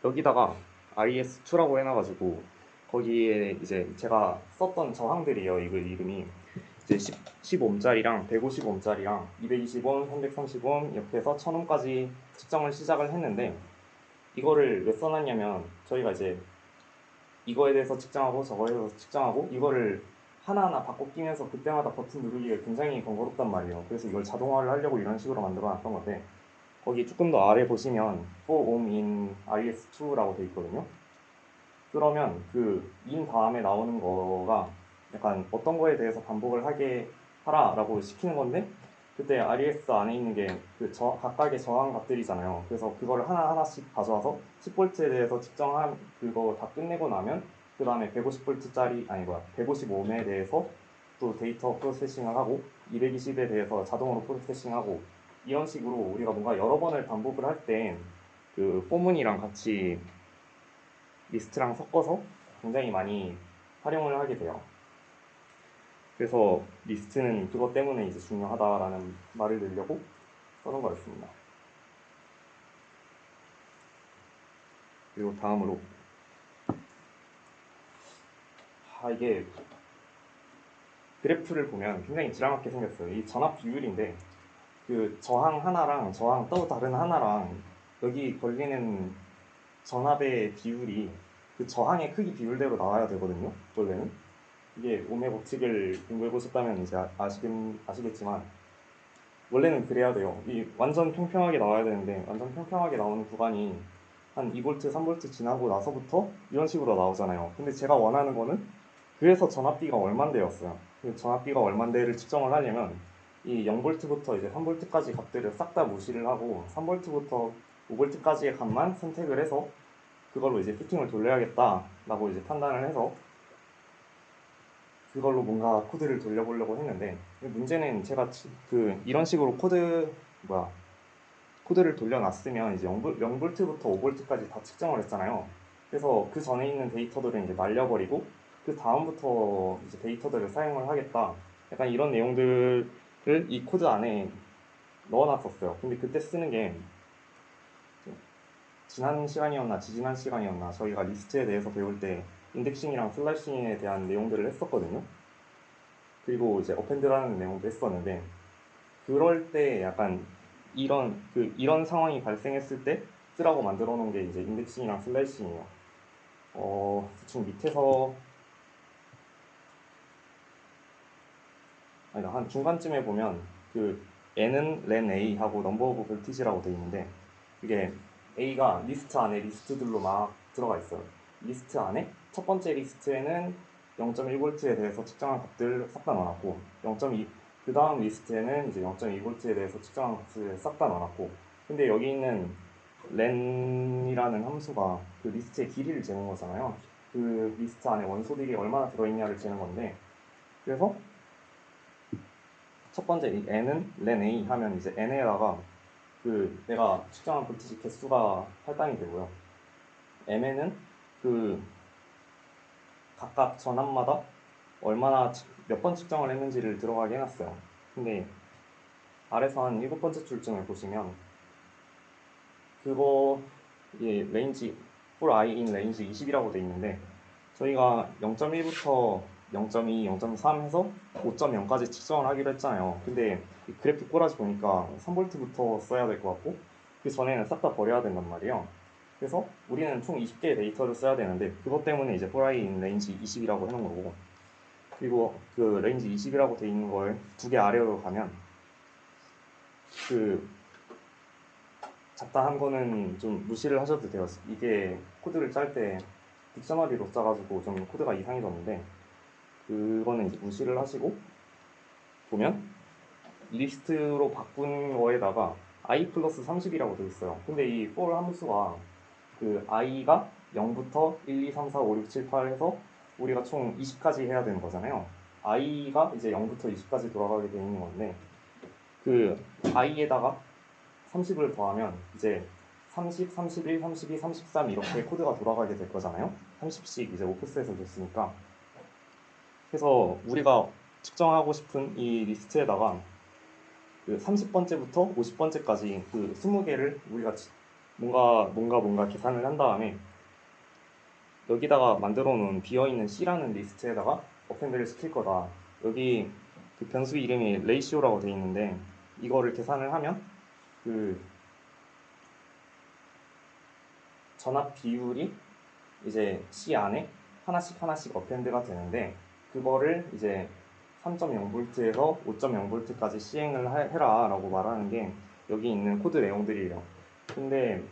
여기다가 IS2라고 해놔가지고 거기에 이제 제가 썼던 저항들이에요. 이거 이름이 이제 10옴짜리랑 150옴짜리랑 220옴, 330옴 이렇게 해서 1000옴까지 측정을 시작을 했는데 이거를 왜 써놨냐면 저희가 이제 이거에 대해서 측정하고 저거에 대해서 측정하고 이거를 하나하나 바꿔 끼면서 그때마다 버튼 누르기가 굉장히 번거롭단 말이에요. 그래서 이걸 자동화를 하려고 이런 식으로 만들어 놨던 건데 거기 조금 더 아래 보시면 for ohm in IS2라고 되어 있거든요. 그러면 그 in 다음에 나오는 거가 약간 어떤 거에 대해서 반복을 하게 하라라고 시키는 건데 그때 RES 안에 있는 게 그 각각의 저항 값들이잖아요. 그래서 그거를 하나하나씩 가져와서 10V에 대해서 측정한 그거 다 끝내고 나면 그 다음에 150V짜리 155옴에 대해서 또 데이터 프로세싱을 하고 220에 대해서 자동으로 프로세싱하고 이런 식으로 우리가 뭔가 여러 번을 반복을 할 때 그 포문이랑 같이 리스트랑 섞어서 굉장히 많이 활용을 하게 돼요. 그래서 리스트는 그것 때문에 이제 중요하다라는 말을 내려고 써놓은 거였습니다. 그리고 다음으로 이게 그래프를 보면 굉장히 지랑하게 생겼어요. 이 전압 비율인데 그 저항 하나랑 저항 또 다른 하나랑 여기 걸리는 전압의 비율이 그 저항의 크기 비율대로 나와야 되거든요. 원래는 이게 오메 법칙을 공부해 보셨다면 이제 아시겠지만 원래는 그래야 돼요. 이 완전 평평하게 나와야 되는데 완전 평평하게 나오는 구간이 한 2V, 3V 지나고 나서부터 이런 식으로 나오잖아요. 근데 제가 원하는 거는 그래서 전압비가 얼만데였어요. 그 전압비가 얼만데를 측정을 하려면 이 0V부터 이제 3V까지 값들을 싹 다 무시를 하고 3V부터 5V까지의 값만 선택을 해서 그걸로 이제 피팅을 돌려야겠다라고 이제 판단을 해서 그걸로 뭔가 코드를 돌려보려고 했는데 문제는 제가 이런 식으로 코드를 돌려놨으면 이제 0V부터 5V까지 다 측정을 했잖아요. 그래서 그 전에 있는 데이터들은 이제 날려버리고 그 다음부터 이제 데이터들을 사용을 하겠다. 약간 이런 내용들을 이 코드 안에 넣어놨었어요. 근데 그때 쓰는 게 지난 시간이었나 지지난 시간이었나 저희가 리스트에 대해서 배울 때 인덱싱이랑 슬래싱에 대한 내용들을 했었거든요. 그리고 이제 어펜드라는 내용도 했었는데 그럴 때 약간 이런 상황이 발생했을 때 쓰라고 만들어 놓은 게 이제 인덱싱이랑 슬래싱이에요. 대충 밑에서 아니 한 중간쯤에 보면 그 n은 len a 하고 넘버 오브 볼티지라고 돼 있는데 이게 a가 리스트 안에 리스트들로 막 들어가 있어요. 리스트 안에 첫 번째 리스트에는 0.1V에 대해서 측정한 값들 싹 다 넣어놨고 0.2 그 다음 리스트에는 이제 0.2V에 대해서 측정한 값을 싹 다 넣어놨고 근데 여기 있는 len이라는 함수가 그 리스트의 길이를 재는 거잖아요. 그 리스트 안에 원소들이 얼마나 들어있냐를 재는 건데 그래서 첫 번째 이 n은 len a 하면 이제 n에다가 그 내가 측정한 볼티지 개수가 할당이 되고요. m에는 그 각각 전압마다 얼마나 몇 번 측정을 했는지를 들어가게 해놨어요. 근데 아래서 한 7번째 줄쯤을 보시면 그거 레인지 for i in range 20이라고 돼 있는데 저희가 0.1부터 0.2, 0.3 해서 5.0까지 측정을 하기로 했잖아요. 근데 이 그래프 꼬라지 보니까 3V부터 써야 될 것 같고 그 전에는 싹 다 버려야 된단 말이에요. 그래서 우리는 총 20개의 데이터를 써야 되는데 그것 때문에 이제 for i in range 20이라고 해놓은 거고 그리고 그 range 20이라고 돼 있는 걸 두 개 아래로 가면 그 잡다한 거는 좀 무시를 하셔도 돼요. 이게 코드를 짤 때 딕셔너리로 써가지고 좀 코드가 이상해졌는데 그거는 이제 무시를 하시고 보면 리스트로 바꾼 거에다가 i 플러스 30이라고 되어 있어요. 근데 이 for 함수가 그 i가 0부터 1, 2, 3, 4, 5, 6, 7, 8 해서 우리가 총 20까지 해야 되는 거잖아요. i가 이제 0부터 20까지 돌아가게 되어 있는 건데 그 i에다가 30을 더하면 이제 30, 31, 32, 33 이렇게 코드가 돌아가게 될 거잖아요. 30씩 이제 오프셋을 줬으니까. 그래서 우리가 측정하고 싶은 이 리스트에다가 그 30번째부터 50번째까지 그 20개를 우리가 뭔가 계산을 한 다음에 여기다가 만들어 놓은 비어있는 C라는 리스트에다가 어펜드를 시킬 거다. 여기 그 변수 이름이 레이시오라고 되어 있는데 이거를 계산을 하면 그 전압 비율이 이제 C 안에 하나씩 어펜드가 되는데 그거를 이제 3.0V에서 5.0V까지 시행을 해라 라고 말하는 게 여기 있는 코드 내용들이에요. 근데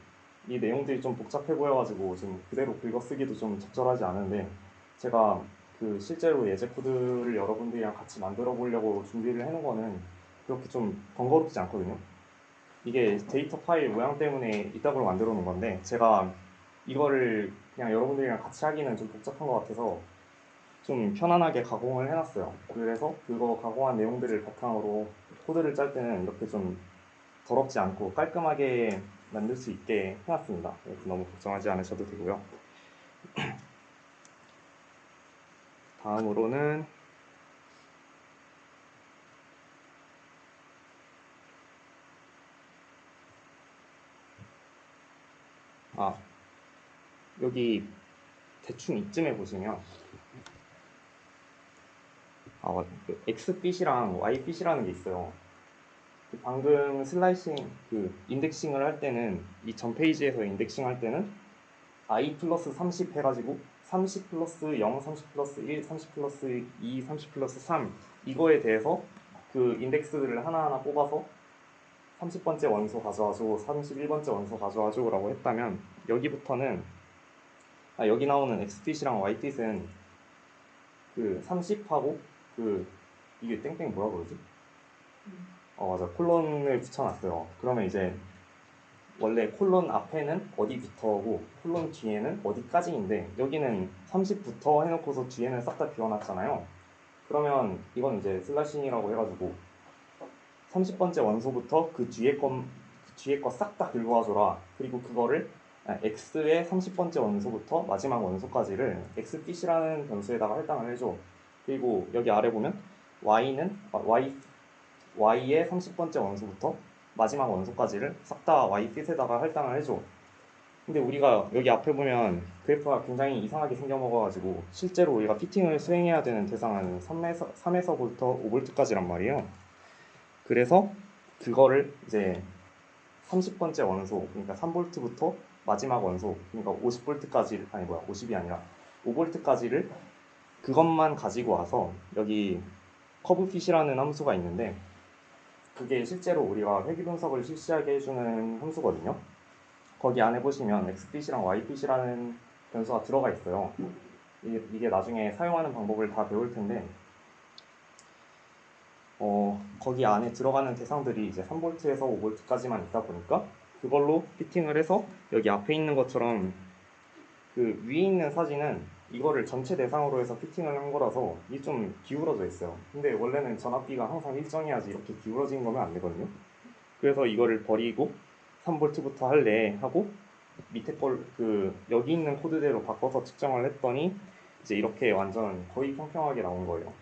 이 내용들이 좀 복잡해 보여가지고 지금 그대로 긁어쓰기도 좀 적절하지 않은데 제가 그 실제로 예제 코드를 여러분들이랑 같이 만들어 보려고 준비를 해놓은 거는 그렇게 좀 번거롭지 않거든요. 이게 데이터 파일 모양 때문에 이따구로 만들어 놓은 건데 제가 이거를 그냥 여러분들이랑 같이 하기는 좀 복잡한 것 같아서 좀 편안하게 가공을 해놨어요. 그래서 그거 가공한 내용들을 바탕으로 코드를 짤 때는 이렇게 좀 더럽지 않고 깔끔하게 만들 수 있게 해놨습니다. 너무 걱정하지 않으셔도 되고요. 다음으로는 여기 대충 이쯤에 보시면 그 X빛이랑 Y빛이라는 게 있어요. 방금 슬라이싱 그 인덱싱을 할 때는 이 전 페이지에서 인덱싱 할 때는 i 플러스 30 해가지고 30 플러스 0, 30 플러스 1, 30 플러스 2, 30 플러스 3 이거에 대해서 그 인덱스들을 하나하나 뽑아서 30번째 원소 가져와줘, 31번째 원소 가져와줘 라고 했다면 여기부터는 여기 나오는 X빛이랑 Y빛은 그 30하고 그 이게 땡땡 뭐라 그러지? 맞아, 콜론을 붙여놨어요. 그러면 이제 원래 콜론 앞에는 어디부터고 콜론 뒤에는 어디까지인데 여기는 30부터 해놓고서 뒤에는 싹 다 비워놨잖아요. 그러면 이건 이제 슬래싱이라고 해가지고 30번째 원소부터 그 뒤에 거 싹 다 긁어와 줘라. 그리고 그거를 x의 30번째 원소부터 마지막 원소까지를 x빛이라는 변수에다가 할당을 해줘. 그리고 여기 아래 보면 y의 30번째 원소부터 마지막 원소까지를 싹 다 y빛에다가 할당을 해줘. 근데 우리가 여기 앞에 보면 그래프가 굉장히 이상하게 생겨먹어가지고 실제로 우리가 피팅을 수행해야 되는 대상은 3에서부터 5V까지란 말이에요. 그래서 그거를 이제 30번째 원소, 그러니까 3V부터 마지막 원소, 그러니까 50V까지, 50이 아니라 5V까지를 그것만 가지고 와서 여기 커브핏이라는 함수가 있는데 그게 실제로 우리가 회귀 분석을 실시하게 해주는 함수거든요. 거기 안에 보시면 x핏이랑 y핏이라는 변수가 들어가 있어요. 이게 나중에 사용하는 방법을 다 배울 텐데 거기 안에 들어가는 대상들이 이제 3V에서 5V까지만 있다 보니까 그걸로 피팅을 해서 여기 앞에 있는 것처럼 그 위에 있는 사진은 이거를 전체 대상으로 해서 피팅을 한 거라서 이게 좀 기울어져 있어요. 근데 원래는 전압비가 항상 일정해야지 이렇게 기울어진 거면 안 되거든요. 그래서 이거를 버리고 3V부터 할래 하고 밑에 걸 여기 있는 코드대로 바꿔서 측정을 했더니 이제 이렇게 완전 거의 평평하게 나온 거예요.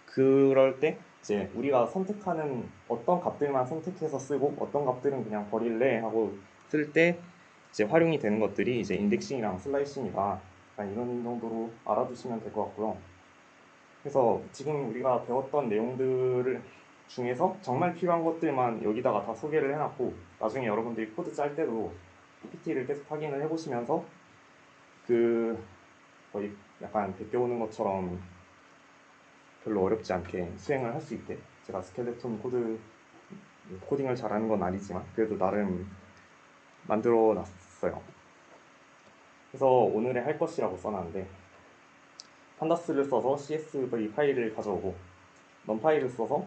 그럴 때 이제 우리가 선택하는 어떤 값들만 선택해서 쓰고 어떤 값들은 그냥 버릴래 하고 쓸 때 이제 활용이 되는 것들이 이제 인덱싱이랑 슬라이싱이다. 약간 이런 정도로 알아두시면 될 것 같고요. 그래서 지금 우리가 배웠던 내용들 중에서 정말 필요한 것들만 여기다가 다 소개를 해놨고 나중에 여러분들이 코드 짤 때도 PPT를 계속 확인을 해보시면서 거의 약간 베껴오는 것처럼 별로 어렵지 않게 수행을 할 수 있게 제가 스켈레톤 코딩을 잘하는 건 아니지만 그래도 나름 만들어 놨어요. 그래서 오늘의 할 것이라고 써놨는데 판다스를 써서 CSV 파일을 가져오고 넌파일을 써서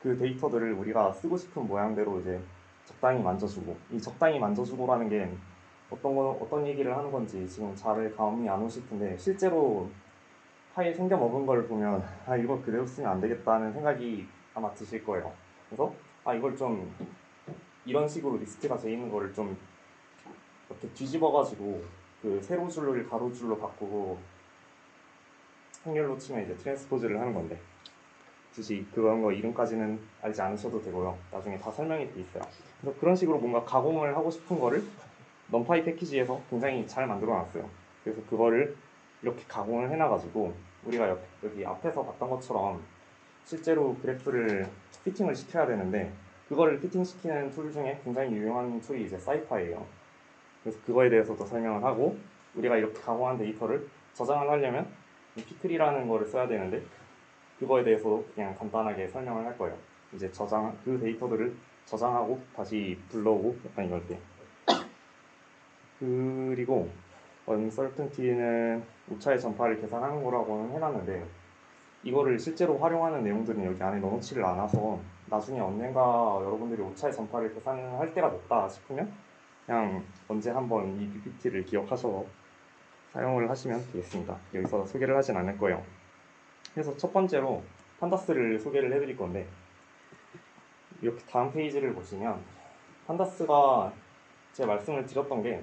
그 데이터들을 우리가 쓰고 싶은 모양대로 이제 적당히 만져주고 이 적당히 만져주고라는 게 어떤 얘기를 하는 건지 지금 잘 감이 안 오실 텐데 실제로 파일 생겨 먹은 걸 보면 이거 그대로 쓰면 안 되겠다는 생각이 아마 드실 거예요. 그래서 이걸 좀 이런 식으로 리스트가 돼 있는 거를 좀 이렇게 뒤집어가지고 그 세로 줄을 가로 줄로 바꾸고 확률로 치면 이제 트랜스포즈를 하는 건데 굳이 그런 거 이름까지는 알지 않으셔도 되고요. 나중에 다 설명이 돼 있어요. 그래서 그런 식으로 뭔가 가공을 하고 싶은 거를 넘파이 패키지에서 굉장히 잘 만들어 놨어요. 그래서 그거를 이렇게 가공을 해놔가지고 우리가 여기 앞에서 봤던 것처럼 실제로 그래프를 피팅을 시켜야 되는데 그거를 피팅시키는 툴 중에 굉장히 유용한 툴이 이제 사이파이예요. 그래서 그거에 대해서도 설명을 하고 우리가 이렇게 가공한 데이터를 저장을 하려면 피클이라는 거를 써야 되는데 그거에 대해서 그냥 간단하게 설명을 할 거예요. 이제 그 데이터들을 저장하고 다시 불러오고 약간 이럴 때. 그리고 uncertainty는 오차의 전파를 계산하는 거라고는 해놨는데 이거를 실제로 활용하는 내용들은 여기 안에 넣어놓지를 않아서 나중에 언젠가 여러분들이 오차의 전파를 계산할 때가 됐다 싶으면 그냥 언제 한번 이 PPT를 기억하셔서 사용을 하시면 되겠습니다. 여기서 소개를 하진 않을 거예요. 그래서 첫 번째로 판다스를 소개를 해드릴 건데 이렇게 다음 페이지를 보시면 판다스가 제가 말씀을 드렸던 게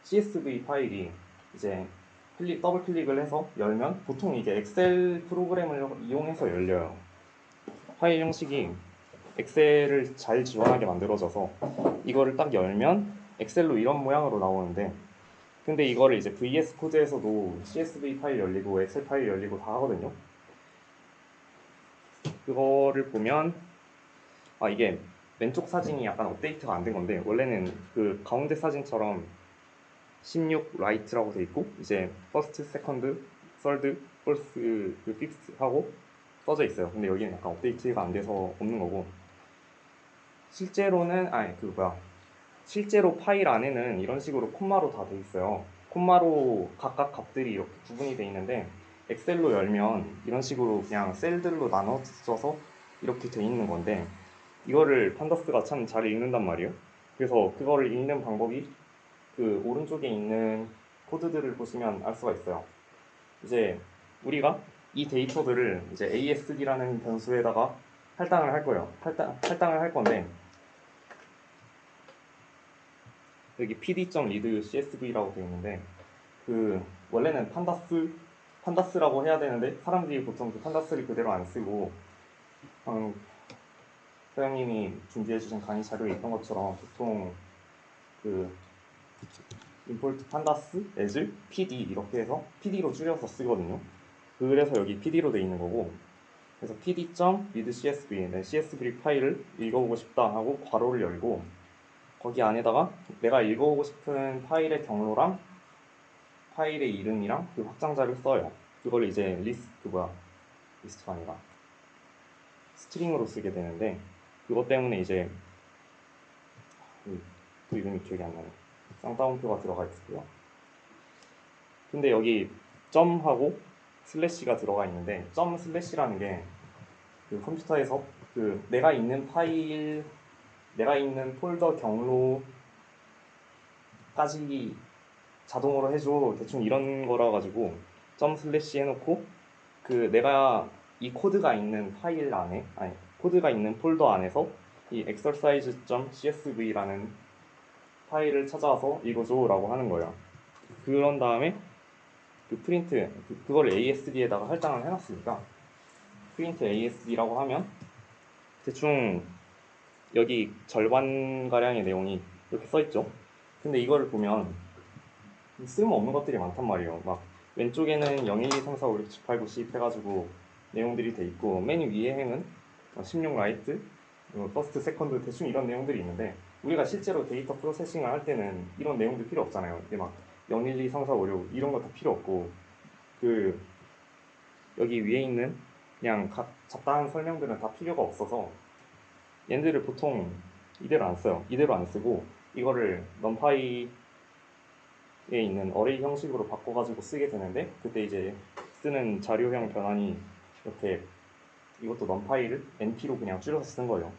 CSV 파일이 이제 더블 클릭을 해서 열면 보통 이게 엑셀 프로그램을 이용해서 열려요. 파일 형식이 엑셀을 잘 지원하게 만들어져서 이거를 딱 열면 엑셀로 이런 모양으로 나오는데 근데 이거를 이제 VS 코드에서도 CSV 파일 열리고 엑셀 파일 열리고 다 하거든요. 그거를 보면 이게 왼쪽 사진이 약간 업데이트가 안 된 건데 원래는 그 가운데 사진처럼 16 라이트라고 돼 있고 이제 퍼스트, 세컨드, 서드, 폴스, 픽스 하고 써져 있어요. 근데 여기는 약간 업데이트가 안 돼서 없는 거고 실제로 파일 안에는 이런 식으로 콤마로 다 돼 있어요. 콤마로 각각 값들이 이렇게 구분이 돼 있는데 엑셀로 열면 이런 식으로 그냥 셀들로 나눠져서 이렇게 돼 있는 건데 이거를 판다스가 참 잘 읽는단 말이에요. 그래서 그거를 읽는 방법이 그 오른쪽에 있는 코드들을 보시면 알 수가 있어요. 이제 우리가 이 데이터들을 이제 ASD라는 변수에다가 할당을 할 거예요. 할당을 할 건데 여기 pd.read csv라고 되어 있는데 원래는 판다스라고 해야 되는데 사람들이 보통 그 판다스를 그대로 안 쓰고 소영님이 준비해주신 강의 자료에 있던 것처럼 보통 import pandas as pd 이렇게 해서 pd로 줄여서 쓰거든요. 그래서 여기 pd로 되어 있는 거고 그래서 pd.read csv csv 파일을 읽어보고 싶다 하고 괄호를 열고 거기 안에다가 내가 읽어보고 싶은 파일의 경로랑 파일의 이름이랑 그 확장자를 써요. 그걸 이제 리스트가 아니라 스트링으로 쓰게 되는데 그것 때문에 이제 그 이름이 기억이 안 나네. 쌍따옴표가 들어가 있고요. 근데 여기 점하고 슬래시가 들어가 있는데 점 슬래시라는 게 그 컴퓨터에서 그 내가 있는 파일, 내가 있는 폴더 경로까지 자동으로 해줘 대충 이런 거라 가지고 점 슬래시 해놓고 그 내가 이 코드가 있는 파일 안에 아니 코드가 있는 폴더 안에서 이 exercise.csv라는 파일을 찾아와서 읽어줘라고 하는 거예요. 그런 다음에 그 프린트 그걸 ASD에다가 할당을 해놨으니까 프린트 ASD라고 하면 대충 여기 절반 가량의 내용이 이렇게 써있죠. 근데 이거를 보면 쓸모없는 것들이 많단 말이에요. 막 왼쪽에는 0, 1, 2, 3, 4, 5, 6, 7, 8, 9, 10 해가지고 내용들이 돼 있고 맨 위에 행은 16 라이트, 퍼스트, 세컨드 대충 이런 내용들이 있는데 우리가 실제로 데이터 프로세싱을 할 때는 이런 내용들 필요 없잖아요. 이게 막 0, 1, 2, 3, 4, 5, 6 이런 거 다 필요 없고 그 여기 위에 있는 그냥 각 잡다한 설명들은 다 필요가 없어서 얘네들을 보통 이대로 안 써요. 이대로 안 쓰고 이거를 numpy에 있는 어레이 형식으로 바꿔가지고 쓰게 되는데 그때 이제 쓰는 자료형 변환이 이렇게 이것도 numpy를 np로 그냥 줄여서 쓴 거예요.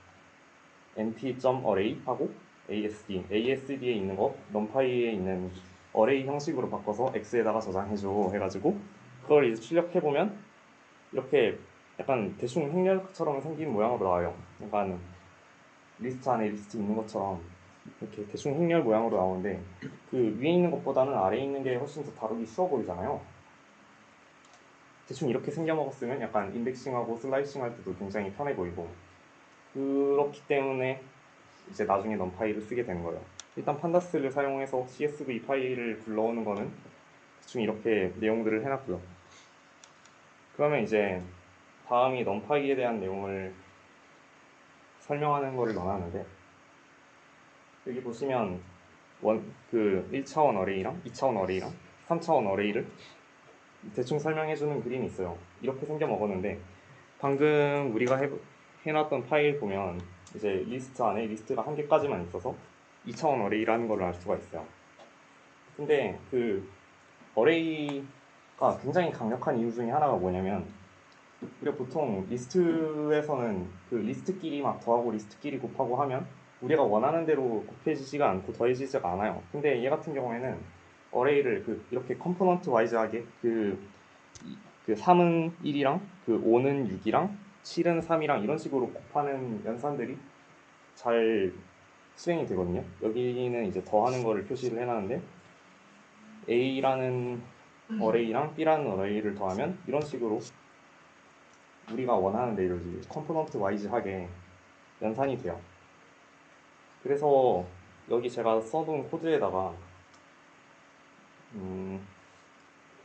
np.array 하고 ASD에 있는 거 numpy에 있는 어레이 형식으로 바꿔서 x에다가 저장해줘 해가지고 그걸 이제 출력해보면 이렇게 약간 대충 행렬처럼 생긴 모양으로 나와요. 약간 리스트 안에 리스트 있는 것처럼 이렇게 대충 행렬 모양으로 나오는데 그 위에 있는 것보다는 아래에 있는 게 훨씬 더 다루기 쉬워 보이잖아요. 대충 이렇게 생겨 먹었으면 약간 인덱싱하고 슬라이싱 할 때도 굉장히 편해 보이고 그렇기 때문에 이제 나중에 numpy를 쓰게 되는 거예요. 일단 판다스를 사용해서 CSV 파일을 불러오는 거는 대충 이렇게 내용들을 해놨고요. 그러면 이제 다음이 numpy에 대한 내용을 설명하는 거를 원하는데 여기 보시면 그 1차원 어레이랑 2차원 어레이랑 3차원 어레이를 대충 설명해주는 그림이 있어요. 이렇게 생겨 먹었는데 방금 우리가 해놨던 파일 보면 이제 리스트 안에 리스트가 한 개까지만 있어서 2차원 어레이라는 걸 알 수가 있어요. 근데 그 어레이가 굉장히 강력한 이유 중에 하나가 뭐냐면 우리가 보통 리스트에서는 그 리스트끼리 막 더하고 리스트끼리 곱하고 하면 우리가 원하는 대로 곱해지지가 않고 더해지지가 않아요. 근데 얘 같은 경우에는 어레이를 이렇게 컴포넌트 와이즈하게 그 3은 1이랑 그 5는 6이랑 7은 3이랑 이런 식으로 곱하는 연산들이 잘 수행이 되거든요. 여기는 이제 더하는 거를 표시를 해놨는데 A라는 어레이랑 B라는 어레이를 더하면 이런 식으로 우리가 원하는 대로 컴포넌트 와이즈하게 연산이 돼요. 그래서 여기 제가 써둔 코드에다가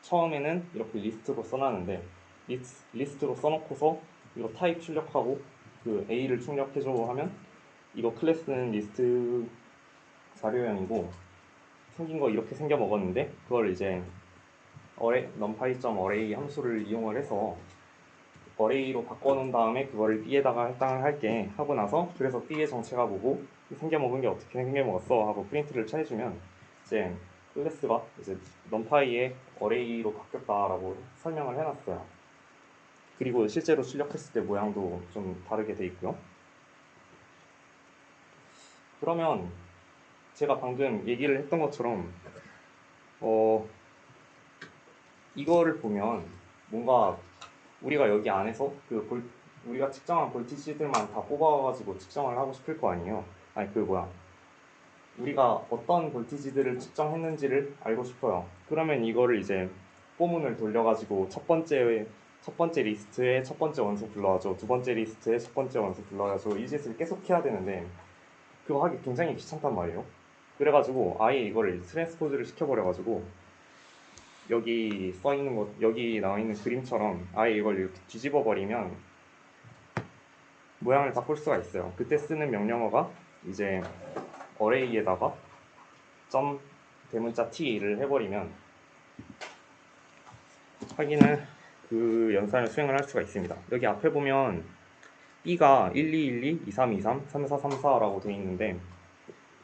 처음에는 이렇게 리스트로 써놨는데 리스트로 써놓고서 이거 타입 출력하고 그 A를 출력해줘 하면 이거 클래스는 리스트 자료형이고 생긴 거 이렇게 생겨 먹었는데 그걸 이제 numpy.array 함수를 이용을 해서 어레이로 바꿔놓은 다음에 그거를 B에다가 할당을 할게 하고 나서 그래서 B의 정체가 뭐고 생겨먹은 게 어떻게 생겨먹었어 하고 프린트를 해주면 이제 클래스가 이제 numpy의 어레이로 바뀌었다라고 설명을 해놨어요. 그리고 실제로 출력했을 때 모양도 좀 다르게 돼 있고요. 그러면 제가 방금 얘기를 했던 것처럼 이거를 보면 뭔가 우리가 여기 안에서 우리가 측정한 볼티지들만 다 뽑아가지고 측정을 하고 싶을 거 아니에요. 아니 우리가 어떤 볼티지들을 측정했는지를 알고 싶어요. 그러면 이거를 이제 포문을 돌려가지고 첫 번째 리스트에 첫 번째 원소 불러와줘, 두 번째 리스트에 첫 번째 원소 불러와줘 이 짓을 계속 해야 되는데 그거 하기 굉장히 귀찮단 말이에요. 그래가지고 아예 이거를 트랜스포즈를 시켜버려가지고 여기 써있는 것, 여기 나와있는 그림처럼 아예 이걸 이렇게 뒤집어 버리면 모양을 바꿀 수가 있어요. 그때 쓰는 명령어가 이제 어레이에다가 점 대문자 t를 해버리면 하기는 그 연산을 수행을 할 수가 있습니다. 여기 앞에 보면 B가 1212, 2323, 3434라고 되어 있는데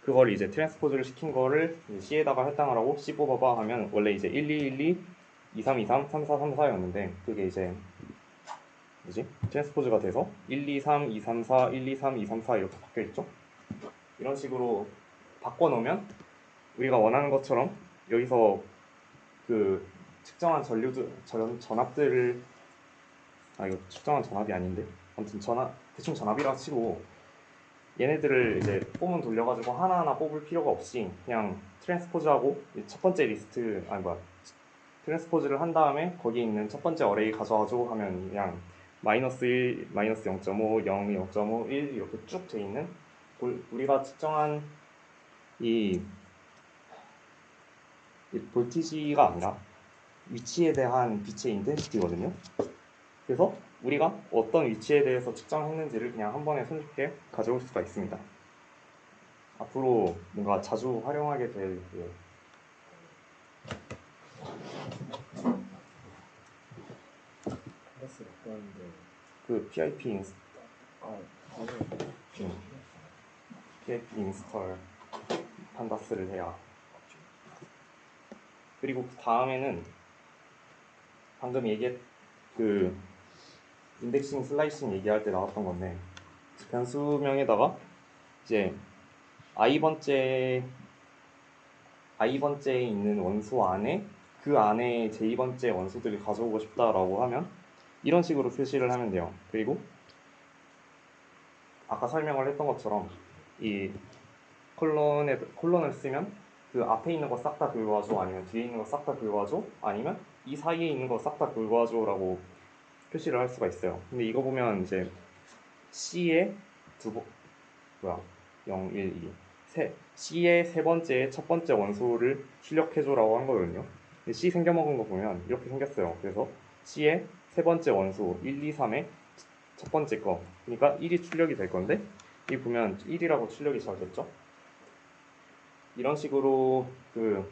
그걸 이제 트랜스포즈를 시킨 거를 C에다가 할당을 하고 C 뽑아봐 하면 원래 이제 1212, 2323, 3434였는데 그게 이제 뭐지? 트랜스포즈가 돼서 123, 234, 123, 234 이렇게 바뀌어 있죠. 이런 식으로 바꿔놓으면 우리가 원하는 것처럼 여기서 그 측정한 전압들을 이거 측정한 전압이 아닌데 아무튼 대충 전압이라 치고 얘네들을 이제 폼은 돌려가지고 하나하나 뽑을 필요가 없이 그냥 트랜스포즈하고 첫 번째 리스트 트랜스포즈를 한 다음에 거기에 있는 첫 번째 어레이 가져와줘 하면 그냥 마이너스 1, 마이너스 0.5, 0, 0.5, 1 이렇게 쭉 돼 있는 우리가 측정한 이 볼티지가 아니라 위치에 대한 빛의 인텐시티거든요. 그래서 우리가 어떤 위치에 대해서 측정했는지를 그냥 한 번에 손쉽게 가져올 수가 있습니다. 앞으로 뭔가 자주 활용하게 될 그 PIP 인스톨 판다스를 해야. 그리고 그 다음에는 방금 그 인덱싱 슬라이싱 얘기할 때 나왔던 건데 변수명에다가 이제 i번째에 있는 원소 안에 그 안에 j2번째 원소들을 가져오고 싶다라고 하면 이런 식으로 표시를 하면 돼요. 그리고 아까 설명을 했던 것처럼 이 콜론을 쓰면 그 앞에 있는 거 싹 다 긁어와줘, 아니면 뒤에 있는 거 싹 다 긁어와줘, 아니면 이 사이에 있는 거 싹 다 긁어와줘 라고 표시를 할 수가 있어요. 근데 이거 보면 이제 C의 0, 1, 2 C의 세 번째 첫 번째 원소를 출력해줘라고 한 거거든요. 근데 C 생겨먹은 거 보면 이렇게 생겼어요. 그래서 C의 세 번째 원소 1, 2, 3의 첫 번째 거, 그러니까 1이 출력이 될 건데 이 보면 1이라고 출력이 잘 됐죠. 이런 식으로 그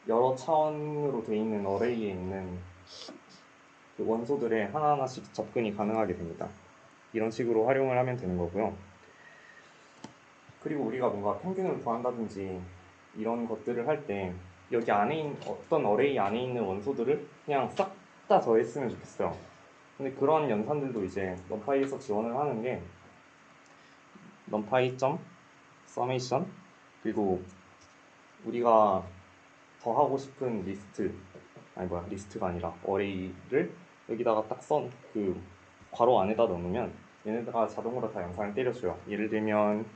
여러 차원으로 되어 있는 어레이에 있는 그 원소들에 하나하나씩 접근이 가능하게 됩니다. 이런 식으로 활용을 하면 되는 거고요. 그리고 우리가 뭔가 평균을 구한다든지 이런 것들을 할 때 여기 안에 있는 어떤 어레이 안에 있는 원소들을 그냥 싹 다 더했으면 좋겠어요. 근데 그런 연산들도 이제 numpy에서 지원을 하는 게 numpy.summation 그리고 우리가 더 하고 싶은 리스트가 아니라 어레이를 여기다가 딱 그 괄호 안에다 넣으면 얘네가 자동으로 다 연산을 때려줘요. 예를 들면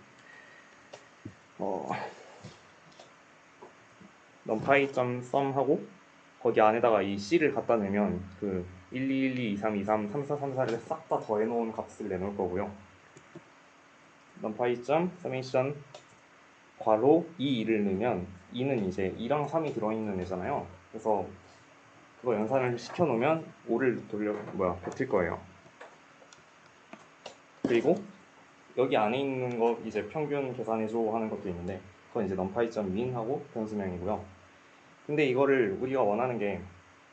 numpy.sum 하고 거기 안에다가 이 c를 갖다 내면 그 1212, 2323, 3434를 싹 다 더해놓은 값을 내놓을 거고요. numpy.summation 괄호 2를 넣으면 2는 이제 2랑 3이 들어있는 애잖아요. 그래서 그거 연산을 시켜놓으면 5를 뱉을 거예요. 그리고 여기 안에 있는 거 이제 평균 계산해줘 하는 것도 있는데 그건 이제 numpy.min 하고 변수명이고요. 근데 이거를 우리가 원하는 게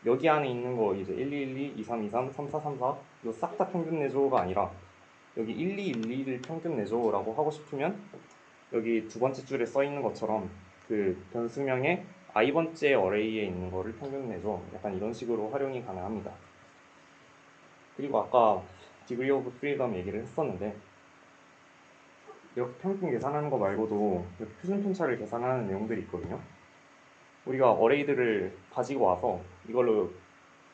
여기 안에 있는 거 이제 1212, 2323, 3434 이거 싹 다 평균 내줘가 아니라 여기 1212를 평균 내줘라고 하고 싶으면 여기 두 번째 줄에 써 있는 것처럼 그 변수명의 i번째 어레이에 있는 거를 평균 내줘, 약간 이런 식으로 활용이 가능합니다. 그리고 아까 degree of freedom 얘기를 했었는데 이렇게 평균 계산하는 거 말고도 이렇게 표준 편차를 계산하는 내용들이 있거든요. 우리가 어레이들을 가지고 와서 이걸로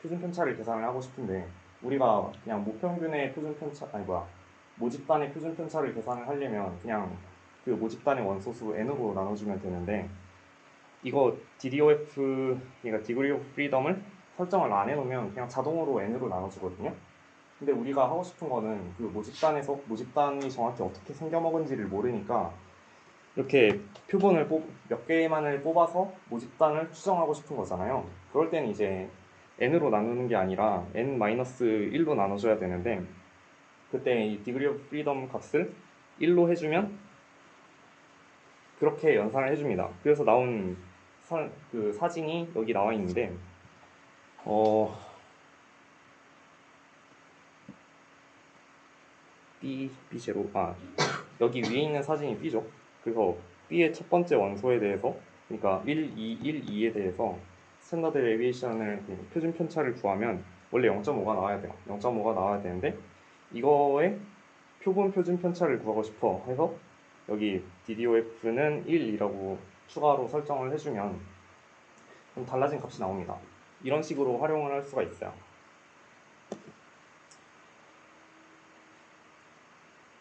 표준 편차를 계산을 하고 싶은데 우리가 그냥 모평균의 표준 편차 모집단의 표준 편차를 계산을 하려면 그냥 그 모집단의 원소수 n으로 나눠주면 되는데 이거 DDOF, 그러니까 Degree of Freedom을 설정을 안 해놓으면 그냥 자동으로 n으로 나눠주거든요. 근데 우리가 하고 싶은 거는 그 모집단이 정확히 어떻게 생겨먹은지를 모르니까 이렇게 표본을 몇 개만을 뽑아서 모집단을 추정하고 싶은 거잖아요. 그럴 때는 이제 n으로 나누는 게 아니라 n-1로 나눠줘야 되는데 그때 이 degree of freedom 값을 1로 해주면 그렇게 연산을 해줍니다. 그래서 나온 그 사진이 여기 나와 있는데 B0 여기 위에 있는 사진이 B죠. 그래서 B의 첫 번째 원소에 대해서 그러니까 1, 2, 1, 2에 대해서 스탠다드 데비에이션을 표준 편차를 구하면 원래 0.5가 나와야 돼요. 0.5가 나와야 되는데 이거의 표본 표준 편차를 구하고 싶어 해서 여기 DDOF는 1, 2라고 추가로 설정을 해주면 좀 달라진 값이 나옵니다. 이런 식으로 활용을 할 수가 있어요.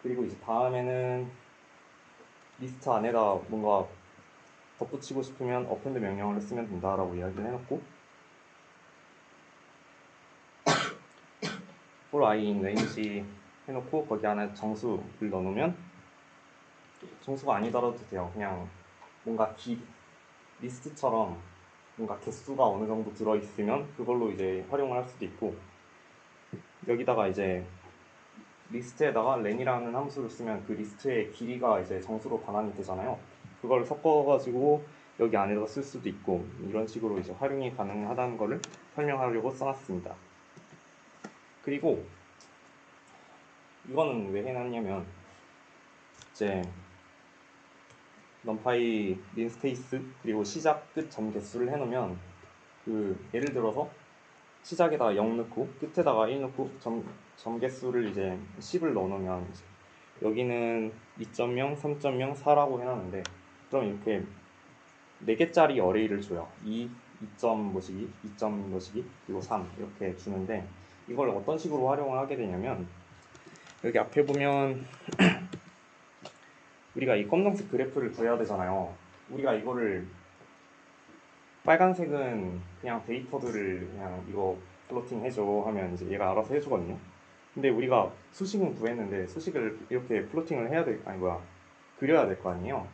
그리고 이제 다음에는 리스트 안에다 뭔가 덧붙이고 싶으면 append 명령을 쓰면 된다라고 이야기를 해놓고 for i in range 해놓고 거기 안에 정수를 넣어놓으면 정수가 아니더라도 돼요. 그냥 뭔가 리스트처럼 뭔가 개수가 어느 정도 들어있으면 그걸로 이제 활용을 할 수도 있고 여기다가 이제 리스트에다가 len이라는 함수를 쓰면 그 리스트의 길이가 이제 정수로 반환이 되잖아요. 그걸 섞어가지고 여기 안에다 쓸 수도 있고 이런 식으로 이제 활용이 가능하다는 거를 설명하려고 써놨습니다. 그리고 이거는 왜 해놨냐면 이제 numpy linspace 그리고 시작 끝 점 개수를 해놓으면 그 예를 들어서 시작에다가 0 넣고 끝에다가 1 넣고 점 개수를 이제 10을 넣어놓으면 여기는 2.0, 3.0, 4라고 해놨는데 그럼 이렇게 4개짜리 어레이를 줘요. 2점 뭐시기, 2점 뭐시기, 그리고 3 이렇게 주는데 이걸 어떤 식으로 활용을 하게 되냐면 여기 앞에 보면 우리가 이 검정색 그래프를 구해야 되잖아요. 우리가 이거를 빨간색은 그냥 데이터들을 그냥 이거 플로팅 해줘 하면 이제 얘가 알아서 해주거든요. 근데 우리가 수식은 구했는데 수식을 이렇게 플로팅을 해야 될, 그려야 될 거 아니에요.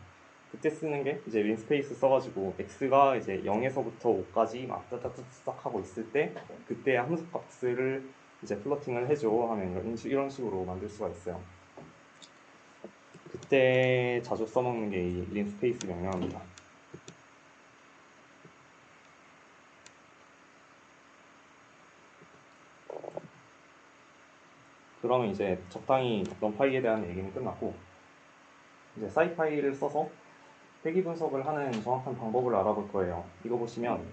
그때 쓰는 게 이제 린스페이스 써가지고 x가 이제 0에서부터 5까지 막 따따따딱 하고 있을 때 그때 함수 값을 이제 플로팅을 해줘 하면 이런 식으로 만들 수가 있어요. 그때 자주 써먹는 게 이 린스페이스 명령입니다. 그러면 이제 적당히 numpy에 대한 얘기는 끝났고 이제 scipy를 써서 회귀 분석을 하는 정확한 방법을 알아볼 거예요. 이거 보시면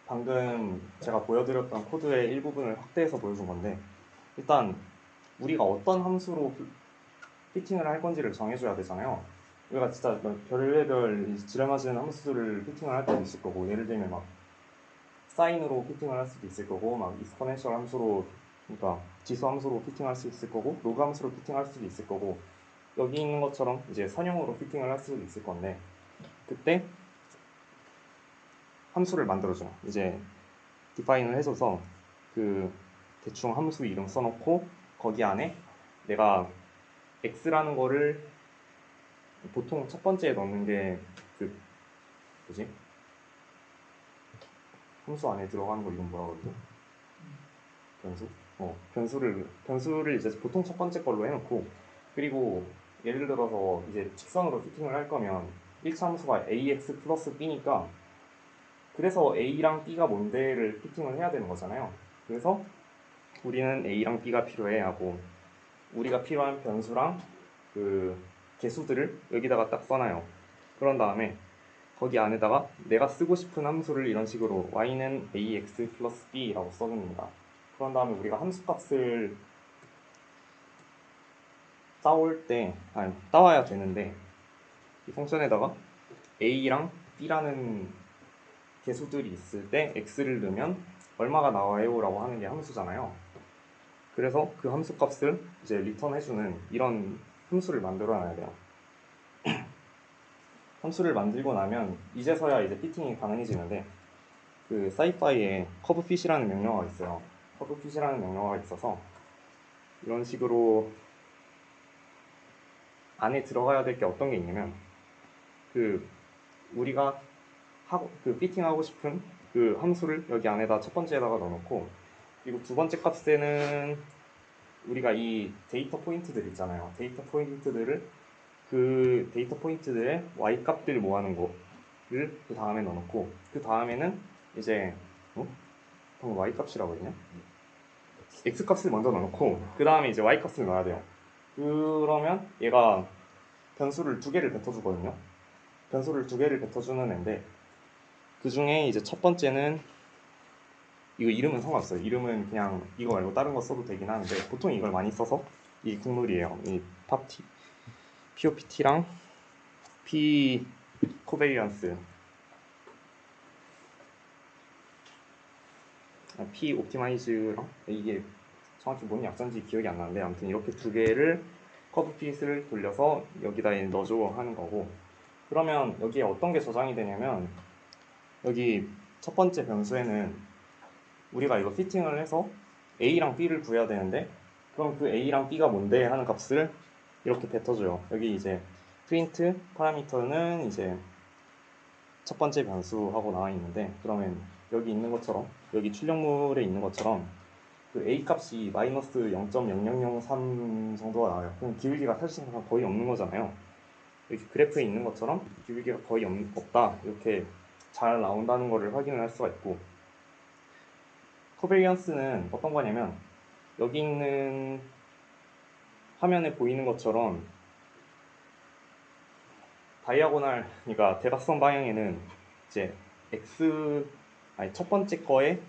방금 제가 보여드렸던 코드의 일부분을 확대해서 보여준 건데 일단 우리가 어떤 함수로 피팅을 할 건지를 정해줘야 되잖아요. 우리가 진짜 별의별 지랄맞은 함수들을 피팅을 할 때도 있을 거고 예를 들면 막 사인으로 피팅을 할 수도 있을 거고 막 익스포넨셜 함수로 그러니까 지수 함수로 피팅할 수 있을 거고 로그 함수로 피팅할 수도 있을 거고 여기 있는 것처럼 이제 선형으로 피팅을 할 수도 있을 건데 그때 함수를 만들어줘. 이제 디파인을 해줘서 그 대충 함수 이름 써놓고 거기 안에 내가 x라는 거를 보통 첫 번째에 넣는 게 그 뭐지? 함수 안에 들어가는 거 이건 뭐라 그러죠? 변수? 변수를 이제 보통 첫 번째 걸로 해놓고 그리고 예를 들어서 이제 직선으로 피팅을 할 거면 1차 함수가 ax 플러스 b니까 그래서 a랑 b가 뭔데를 피팅을 해야 되는 거잖아요. 그래서 우리는 a랑 b가 필요해 하고 우리가 필요한 변수랑 그 개수들을 여기다가 딱 써놔요. 그런 다음에 거기 안에다가 내가 쓰고 싶은 함수를 이런 식으로 y는 ax 플러스 b라고 써줍니다. 그런 다음에 우리가 함수값을 따와야 되는데 이 펑션에다가 a랑 b라는 개수들이 있을 때 x를 넣으면 얼마가 나와요 라고 하는 게 함수잖아요. 그래서 그 함수값을 이제 리턴해주는 이런 함수를 만들어놔야 돼요. 함수를 만들고 나면 이제서야 이제 피팅이 가능해지는데 그 scipy에 curveFit이라는 명령어가 있어요. curveFit이라는 명령어가 있어서 이런 식으로 안에 들어가야 될 게 어떤 게 있냐면 그 우리가 그 피팅하고 싶은 그 함수를 여기 안에다 첫 번째에다가 넣어놓고 그리고 두 번째 값에는 우리가 이 데이터 포인트들 있잖아요. 데이터 포인트들을 그 데이터 포인트들의 y 값들 모아놓은 거를 그 다음에 넣어놓고 그 다음에는 이제 방금 y 값이라고 했냐? x 값을 먼저 넣어놓고 그 다음에 이제 y 값을 넣어야 돼요. 그러면 얘가 변수를 2개를 뱉어주거든요. 변수를 2개를 뱉어주는 애인데 그 중에 이제 첫 번째는 이거 이름은 상관없어요. 이름은 그냥 이거 말고 다른 거 써도 되긴 하는데 보통 이걸 많이 써서 이 국룰이에요. 이 POPT, POPT랑 P 코베리언스, P 옵티마이즈랑 이게 정확히 뭔 약자인지 기억이 안 나는데 아무튼 이렇게 2개를 커브 핏을 돌려서 여기다 넣어줘 하는 거고, 그러면 여기에 어떤 게 저장이 되냐면 여기 첫 번째 변수에는 우리가 이거 피팅을 해서 A랑 B를 구해야 되는데 그럼 그 A랑 B가 뭔데 하는 값을 이렇게 뱉어줘요. 여기 이제 프린트 파라미터는 이제 첫 번째 변수하고 나와 있는데 그러면 여기 있는 것처럼 여기 출력물에 있는 것처럼 그 A 값이 마이너스 0.0003 정도가 나와요. 그럼 기울기가 사실상 거의 없는 거잖아요. 여기 그래프에 있는 것처럼 기울기가 거의 없다 이렇게 잘 나온다는 것을 확인을 할 수가 있고, 코베리언스는 어떤 거냐면 여기 있는 화면에 보이는 것처럼 다이아고널, 그러니까 대각선 방향에는 이제 첫 번째 거에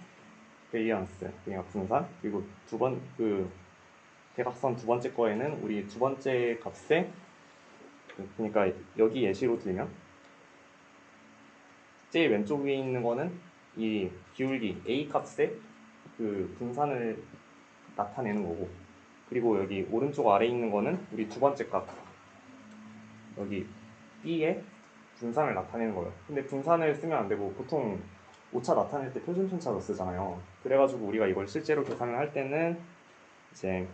베리언스, 그러니까 분산, 그리고 대각선 두 번째 거에는 우리 두 번째 값에, 그러니까 여기 예시로 들면 제일 왼쪽 위에 있는 거는 이 기울기 A 값에 그 분산을 나타내는 거고, 그리고 여기 오른쪽 아래에 있는 거는 우리 두 번째 값 여기 B의 분산을 나타내는 거예요. 근데 분산을 쓰면 안 되고 보통 오차 나타낼 때 표준편차로 쓰잖아요. 그래가지고 우리가 이걸 실제로 계산을 할 때는 이제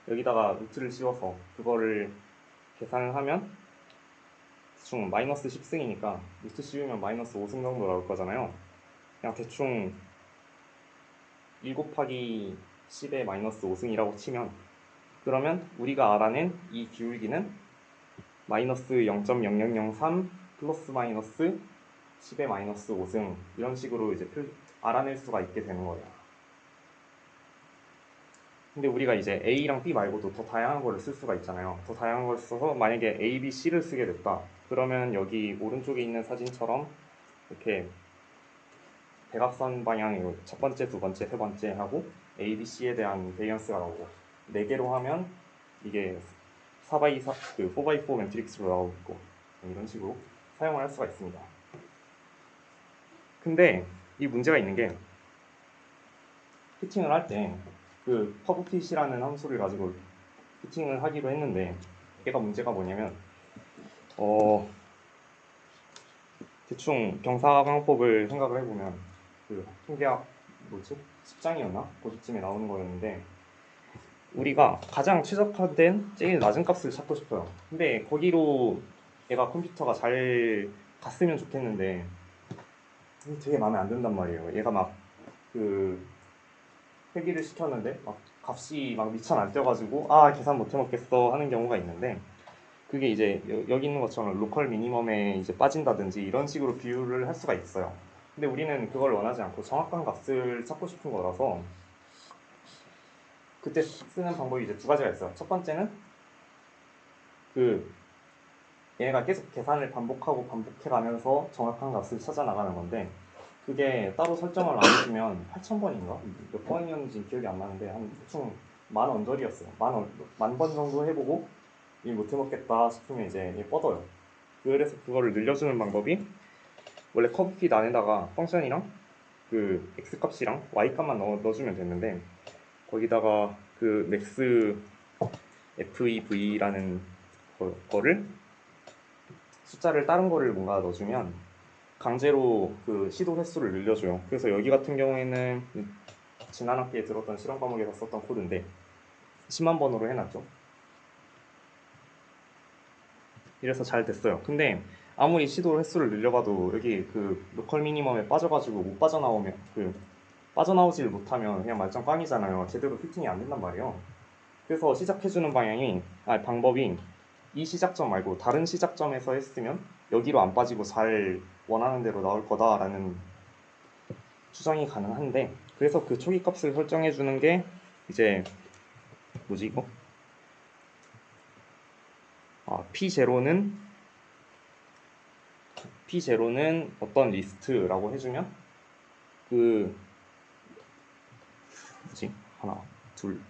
여기다가 루트를 씌워서 그거를 계산을 하면 대충 마이너스 10승이니까 루트 씌우면 마이너스 5승 정도 나올 거잖아요. 그냥 대충 1 곱하기 10의 마이너스 5승이라고 치면, 그러면 우리가 알아낸 이 기울기는 마이너스 0.0003 플러스 마이너스 10의 마이너스 5승 이런 식으로 이제 알아낼 수가 있게 되는 거예요. 근데 우리가 이제 A랑 B 말고도 더 다양한 거를 쓸 수가 있잖아요. 더 다양한 걸 써서 만약에 A, B, C를 쓰게 됐다. 그러면 여기 오른쪽에 있는 사진처럼 이렇게 대각선 방향으로 첫 번째, 두 번째, 세 번째 하고 A, B, C에 대한 베리언스가 나오고 4개로 하면 이게 4x4, 4x4 매트릭스로 나오고 있고 이런 식으로 사용을 할 수가 있습니다. 근데 이 문제가 있는 게 피팅을 할 때 그 커브핏이라는 함수를 가지고 피팅을 하기로 했는데 얘가 문제가 뭐냐면 대충 경사광법을 생각을 해보면 그 통계학 10장이었나? 그쯤에 나오는 거였는데 우리가 가장 최적화된 제일 낮은 값을 찾고 싶어요. 근데 거기로 얘가 컴퓨터가 잘 갔으면 좋겠는데 되게 마음에 안 든단 말이에요. 얘가 막 회귀를 시켰는데 막 값이 막 미천 안 뛰어가지고 계산 못 해먹겠어 하는 경우가 있는데, 그게 이제 여기 있는 것처럼 로컬 미니멈에 이제 빠진다든지 이런 식으로 비유를 할 수가 있어요. 근데 우리는 그걸 원하지 않고 정확한 값을 찾고 싶은 거라서 그때 쓰는 방법이 이제 2가지가 있어요. 첫 번째는 얘가 계속 계산을 반복해가면서 정확한 값을 찾아 나가는 건데, 그게 따로 설정을 안 해주면 8,000번인가? 몇 번이었는지 기억이 안 나는데 한 대충 10,000 언저리였어요. 10,000번 정도 해보고 못 해먹겠다 싶으면 이제 얘 뻗어요. 그래서 그거를 늘려주는 방법이 원래 커브핏 안에다가 펑션이랑 그 x 값이랑 y 값만 넣어주면 됐는데 거기다가 그 max fev라는 거를 숫자를 다른 거를 뭔가 넣어주면 강제로 그 시도 횟수를 늘려줘요. 그래서 여기 같은 경우에는 지난 학기에 들었던 실험 과목에서 썼던 코드인데 10만 번으로 해놨죠. 이래서 잘 됐어요. 근데 아무리 시도 횟수를 늘려봐도 여기 그 로컬 미니멈에 빠져가지고 못 빠져나오면 빠져나오질 못하면 그냥 말짱 꽝이잖아요. 제대로 피팅이 안 된단 말이에요. 그래서 시작해주는 방법이 이 시작점 말고 다른 시작점에서 했으면 여기로 안 빠지고 잘 원하는 대로 나올 거다라는 추정이 가능한데 그래서 그 초기 값을 설정해 주는 게 이제 뭐지 이거? P0는 어떤 리스트라고 해주면 그 뭐지? 하나, 둘,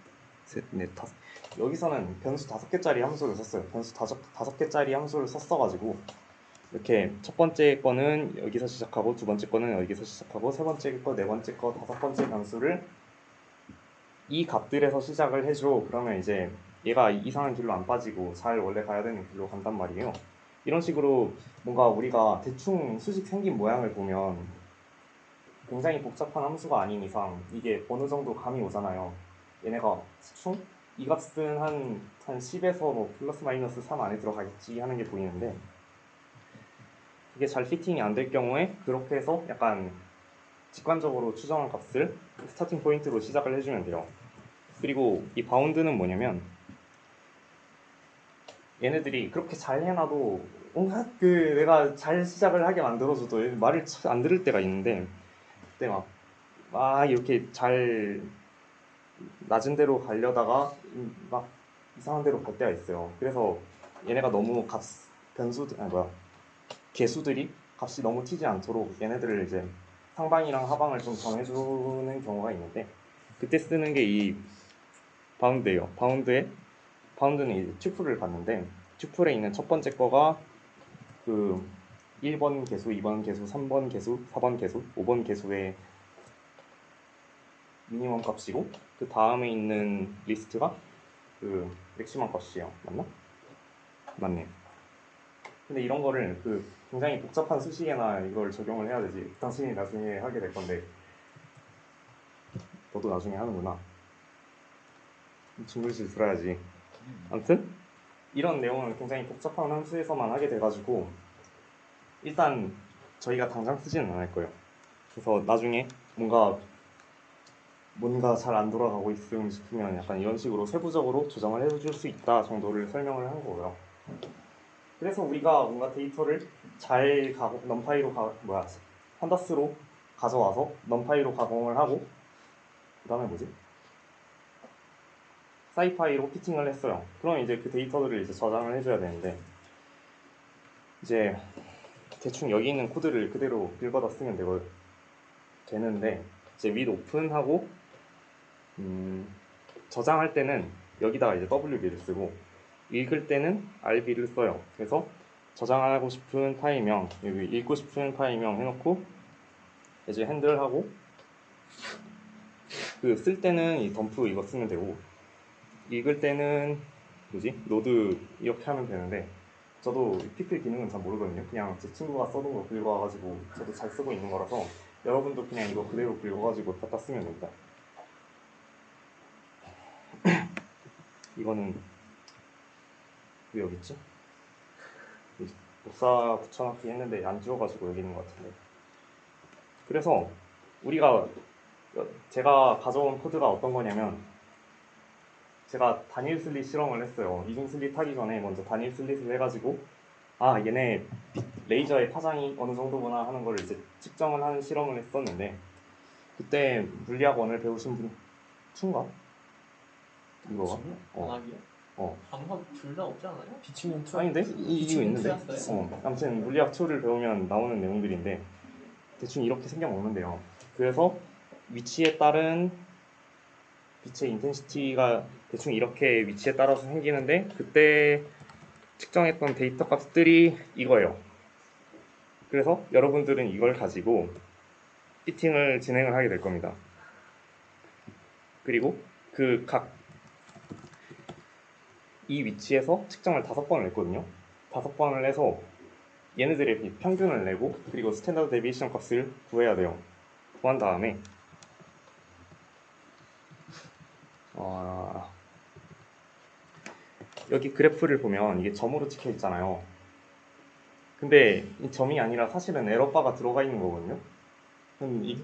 셋, 넷, 다섯. 여기서는 변수 5개짜리 함수를 썼어요. 변수 5개짜리 함수를 썼어가지고 이렇게 첫 번째 거는 여기서 시작하고 두 번째 거는 여기서 시작하고 세 번째 거, 네 번째 거, 다섯 번째 변수를 이 값들에서 시작을 해줘. 그러면 이제 얘가 이상한 길로 안 빠지고 잘 원래 가야 되는 길로 간단 말이에요. 이런 식으로 뭔가 우리가 대충 수식 생긴 모양을 보면 굉장히 복잡한 함수가 아닌 이상 이게 어느 정도 감이 오잖아요. 얘네가 대충 이 값은 한 10에서 뭐 플러스 마이너스 3 안에 들어가겠지 하는 게 보이는데 이게 잘 피팅이 안 될 경우에 그렇게 해서 약간 직관적으로 추정한 값을 스타팅 포인트로 시작을 해주면 돼요. 그리고 이 바운드는 뭐냐면 얘네들이 그렇게 잘 해놔도 온갖 그 내가 잘 시작을 하게 만들어줘도 말을 안 들을 때가 있는데 그때 막 이렇게 잘 낮은 데로 가려다가 막 이상한 데로 갈 때가 있어요. 그래서 얘네가 너무 개수들이 값이 너무 튀지 않도록 얘네들을 이제 상방이랑 하방을 좀 정해주는 경우가 있는데 그때 쓰는 게 이 바운드예요. 바운드는 이제 튜플을 봤는데 튜플에 있는 첫 번째 거가 그 1번 개수, 2번 개수, 3번 개수, 4번 개수, 5번 개수의 미니멈 값이고 그 다음에 있는 리스트가 그 맥시멈 값이에요. 맞나? 맞네. 근데 이런 거를 그 굉장히 복잡한 수식에나 이걸 적용을 해야 되지. 당신이 나중에 하게 될 건데 너도 나중에 하는구나. 중글씨 들어야지. 아무튼 이런 내용은 굉장히 복잡한 함수에서만 하게 돼가지고 일단 저희가 당장 쓰지는 않을 거예요. 그래서 나중에 뭔가 잘 안 돌아가고 있음 싶으면 약간 이런 식으로 세부적으로 조정을 해줄 수 있다 정도를 설명을 한 거고요. 그래서 우리가 뭔가 데이터를 잘 판다스로 가져와서 넘파이로 가공을 하고 그 다음에 뭐지? 사이파이로 피팅을 했어요. 그럼 이제 그 데이터들을 이제 저장을 해줘야 되는데 이제 대충 여기 있는 코드를 그대로 읽어다 쓰면 되는데 이제 with open하고 저장할 때는 여기다가 이제 wb를 쓰고 읽을 때는 rb를 써요. 그래서 저장하고 싶은 파일명 여기 읽고 싶은 파일명 해놓고 이제 핸들하고 그 쓸 때는 이 덤프 이거 쓰면 되고 읽을 때는 로드 이렇게 하면 되는데 저도 피클 기능은 잘 모르거든요. 그냥 제 친구가 써둔 거 긁어와가지고 저도 잘 쓰고 있는 거라서 여러분도 그냥 이거 그대로 긁어가지고 갖다 쓰면 됩니다. 이거는 왜 여기 있지? 복사 붙여넣기 했는데 안 지워가지고 여기 있는 것 같은데. 그래서 제가 가져온 코드가 어떤 거냐면 제가 단일 슬릿 실험을 했어요. 이중 슬릿 하기 전에 먼저 단일 슬릿을 해가지고 얘네 레이저의 파장이 어느 정도구나 하는 걸 이제 측정을 하는 실험을 했었는데 그때 물리학 1을 배우신 분 춘가? 이거가? 안하기요? 방법 둘 다 없지 않아요? 비치면 투 아닌데? 이거 있는데? 투였어요? 아무튼 물리학 2를 배우면 나오는 내용들인데 대충 이렇게 생겨먹는데요. 그래서 위치에 따른 빛의 인텐시티가 대충 이렇게 위치에 따라서 생기는데 그때 측정했던 데이터 값들이 이거예요. 그래서 여러분들은 이걸 가지고 피팅을 진행을 하게 될 겁니다. 그리고 이 위치에서 측정을 5번을 했거든요. 5번을 해서 얘네들의 평균을 내고 그리고 스탠다드 데비에이션 값을 구해야 돼요. 구한 다음에 여기 그래프를 보면 이게 점으로 찍혀 있잖아요. 근데 이 점이 아니라 사실은 에러바가 들어가 있는 거거든요.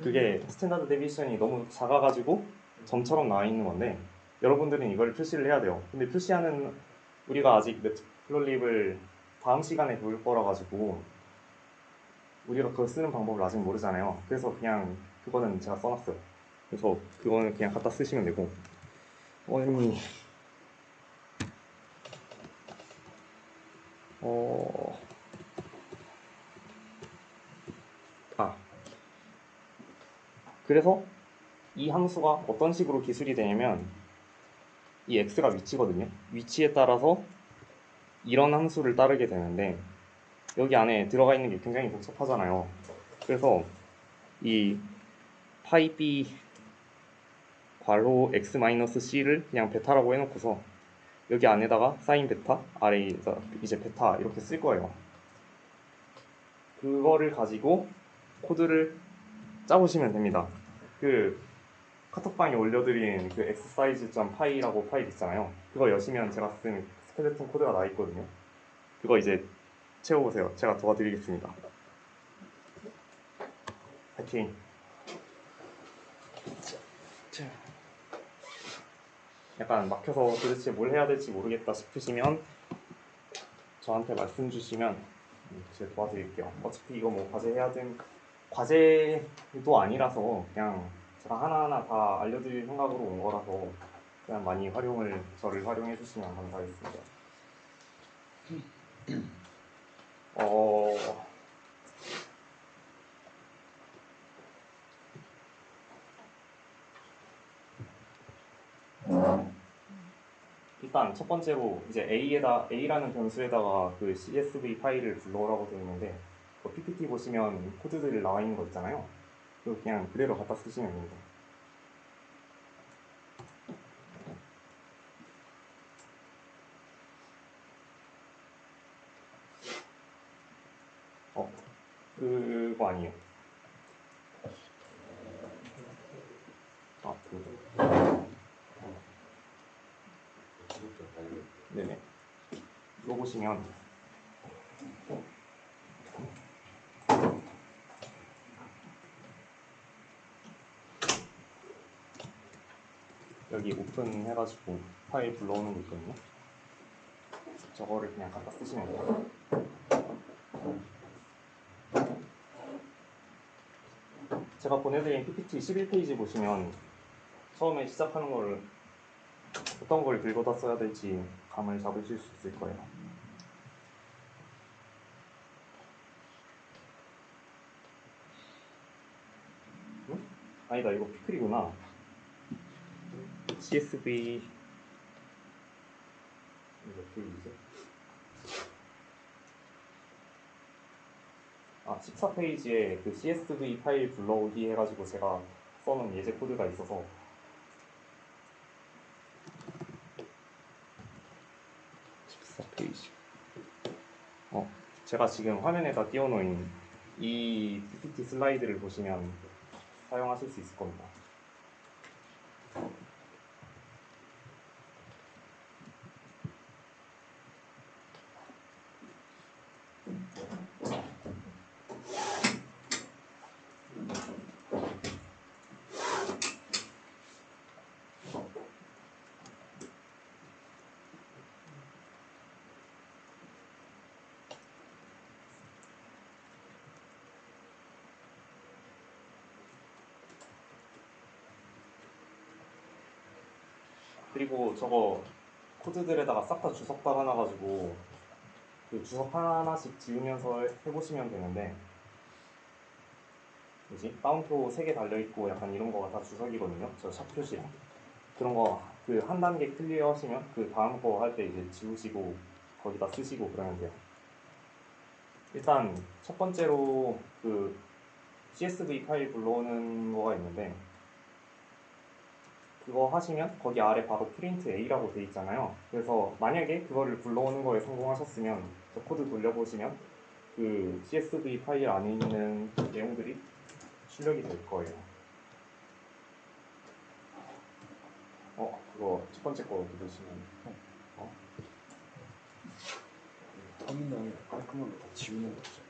그게 스탠다드 데비에이션이 너무 작아가지고 점처럼 나와 있는 건데 여러분들은 이걸 표시를 해야 돼요. 근데 표시하는 우리가 아직 매트플롯립을 다음 시간에 배울 거라 가지고 우리가 그걸 쓰는 방법을 아직 모르잖아요. 그래서 그냥 그거는 제가 써놨어요. 그래서 그거는 그냥 갖다 쓰시면 되고 원이 그래서 이 함수가 어떤 식으로 기술이 되냐면 이 x가 위치거든요. 위치에 따라서 이런 함수를 따르게 되는데 여기 안에 들어가 있는 게 굉장히 복잡하잖아요. 그래서 이 파이 b 괄호 x-c를 그냥 베타라고 해놓고서 여기 안에다가 사인 베타, 아래 이제 베타 이렇게 쓸 거예요. 그거를 가지고 코드를 짜보시면 됩니다. 그 카톡방에 올려드린 그 exercise.py라고 파일 있잖아요. 그거 여시면 제가 쓴 스켈레톤 코드가 나와 있거든요. 그거 이제 채워보세요. 제가 도와드리겠습니다. 파이팅! 약간 막혀서 도대체 뭘 해야 될지 모르겠다 싶으시면 저한테 말씀 주시면 제가 도와드릴게요. 어차피 이거 뭐 과제도 아니라서 그냥 제가 하나하나 다 알려드릴 생각으로 온 거라서 그냥 많이 저를 활용해 주시면 감사하겠습니다. 일단 첫 번째로 이제 A라는 변수에다가 그 CSV 파일을 불러오라고 되어 있는데 그 PPT 보시면 코드들 나와 있는 거 있잖아요. 그거 그냥 그대로 갖다 쓰시면 됩니다. 그거 아니에요. 네네. 이거 보시면 여기 오픈 해가지고 파일 불러오는 거 있거든요. 저거를 그냥 갖다 쓰시면 돼요. 제가 보내드린 PPT 11페이지 보시면 처음에 시작하는 거를 어떤 걸 들고다 써야 될지 감을 잡으실 수 있을 거예요. 응? 아니다, 이거 피클이구나. CSV 이거 페이지죠? 14페이지에 그 CSV 파일 불러오기 해가지고 제가 써놓은 예제 코드가 있어서 14페이지. 제가 지금 화면에다 띄워놓은 이 PPT 슬라이드를 보시면 사용하실 수 있을 겁니다. 그리고 저거 코드들에다가 싹 다 주석 달아놔가지고 그 주석 하나하나씩 지우면서 해보시면 되는데 다운표 3개 달려있고 약간 이런 거가 다 주석이거든요. 저 샵 표시랑 그런 거 그 한 단계 클리어 하시면 그 다음 거 할 때 이제 지우시고 거기다 쓰시고 그러면 돼요. 일단 첫 번째로 그 CSV 파일 불러오는 거가 있는데 그거 하시면 거기 아래 바로 프린트 A라고 돼 있잖아요. 그래서 만약에 그거를 불러오는 거에 성공하셨으면 저 코드 돌려보시면 그 CSV 파일 안에 있는 내용들이 출력이 될 거예요. 그거 첫 번째 거 누르시면 터미널 깔끔하게 다 지우는 거죠.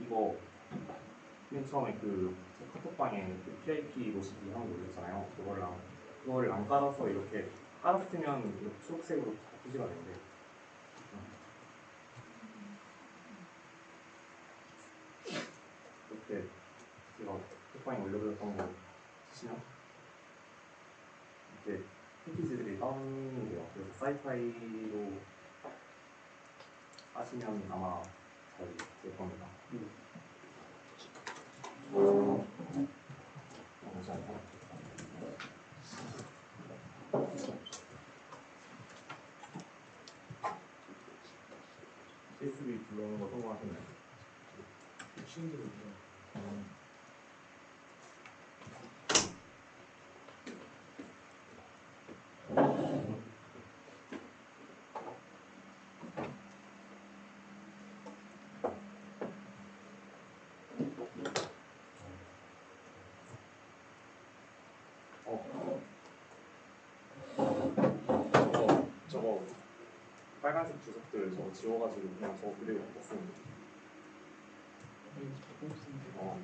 이거 맨 처음에 그 카톡방에 그 PIP 로시기 하는 거 올렸잖아요. 그거를 안 깔아서 이렇게 깔았으면 이렇게 초록색으로 표시가 되는데 이렇게 제가 카톡방에 올려드렸던 거 쓰시면 이렇게 패키지들이 다운이 돼요. 그래서 사이파이로 하시면 아마 잘 될 겁니다. 잠시만요. CSV 불러오는 거 성공하셨나요? 친구들 저거 빨간색 주석들 저거 지워가지고 그냥 저거 그대로 뒀습니다. 오케이.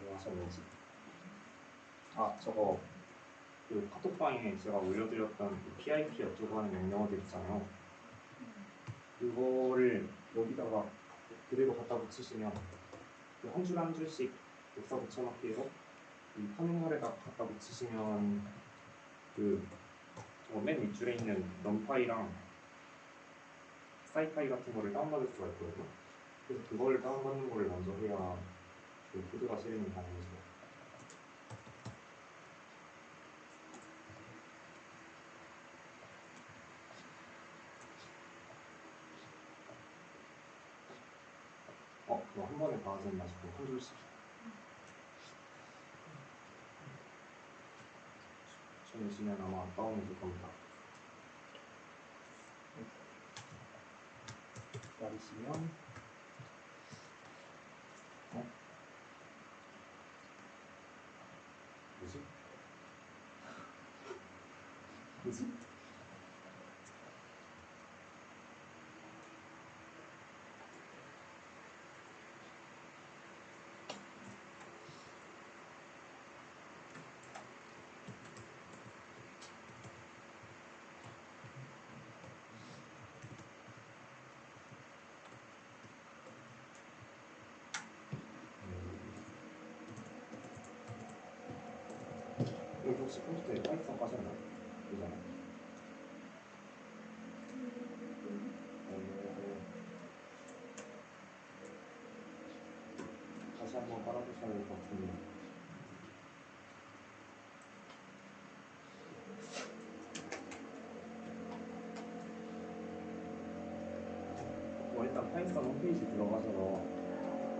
뭐 하셨는지. 저거 그 카톡방에 제가 올려드렸던 그 PIP 어쩌고 하는 명령어들 있잖아요. 그거를 여기다가 그대로 갖다 붙이시면 그 한 줄 한 줄씩 역사 붙여넣기 해서 이 터미널에다 갖다 붙이시면 그 맨 윗줄에 있는 넘파이랑 사이파이 같은 거를 다운받을 수가 있거든요. 그래서 그걸 다운받는 거를 먼저 해야 그 코드가 실행이 가능해져요. 그거 한 번에 다 하지 마시고 한 줄씩. 주시면 아마 다운이 될 겁니다. 기다리시면 뭐지? 뭐지? 여기 혹시 컴퓨터에 파이썬 까셨나요? 그잖아요. 다시 한번 깔아주셔야 될 것 같은데. 일단 파이썬 홈페이지 들어가셔서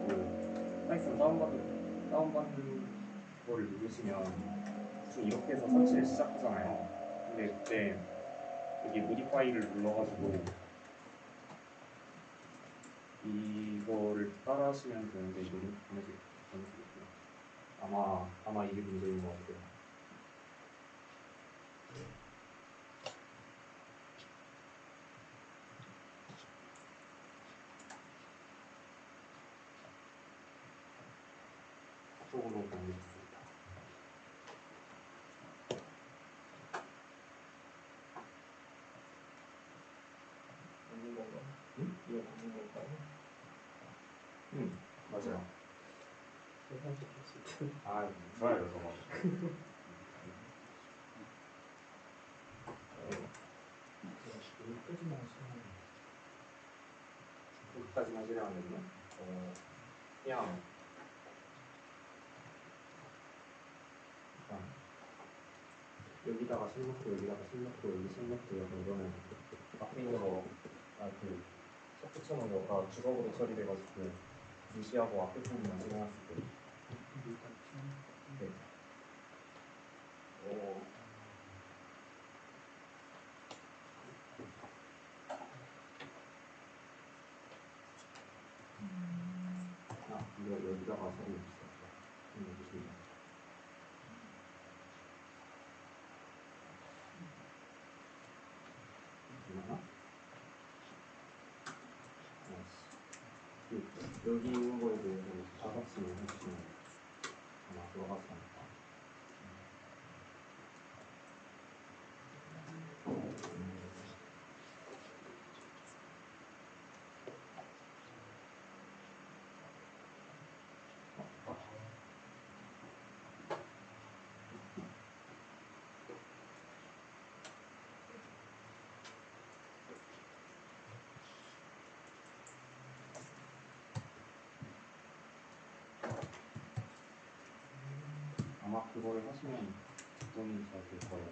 그 파이썬 다운받는 거를 누르시면 좀 이렇게 해서 설치를 시작하잖아요. 근데 그때 여기 모디파이를 눌러가지고 이거를 따라 하시면 되는데 이거 링크 보내드릴게요. 아마 이게 문제인 것 같아요. 쪽으로 보내겠습니다. 맞는 건가? 응? 이거 맞는 건가요? 맞아요. 세상에 있을 때. 좋아요, 저거. 여기까지만 하시면 여기까지만 하시려면요. 그냥 여기다가 심 넣고 여기다가 심 넣고 여기 심 넣고 약간 이러면 앞에 있는 거그 첫 붙여놓은 거가 주석으로 처리돼가지고 무시하고 앞에 부분만 실행할 수 있거든요. 일단 네. 이거 여기다가 처리해주세요. 보시면 여기 있는 거에 대해서 자각시를 해주시면 아마 들어가지 않을까. 아마 그걸 하시면 접근이 잘 될 거예요.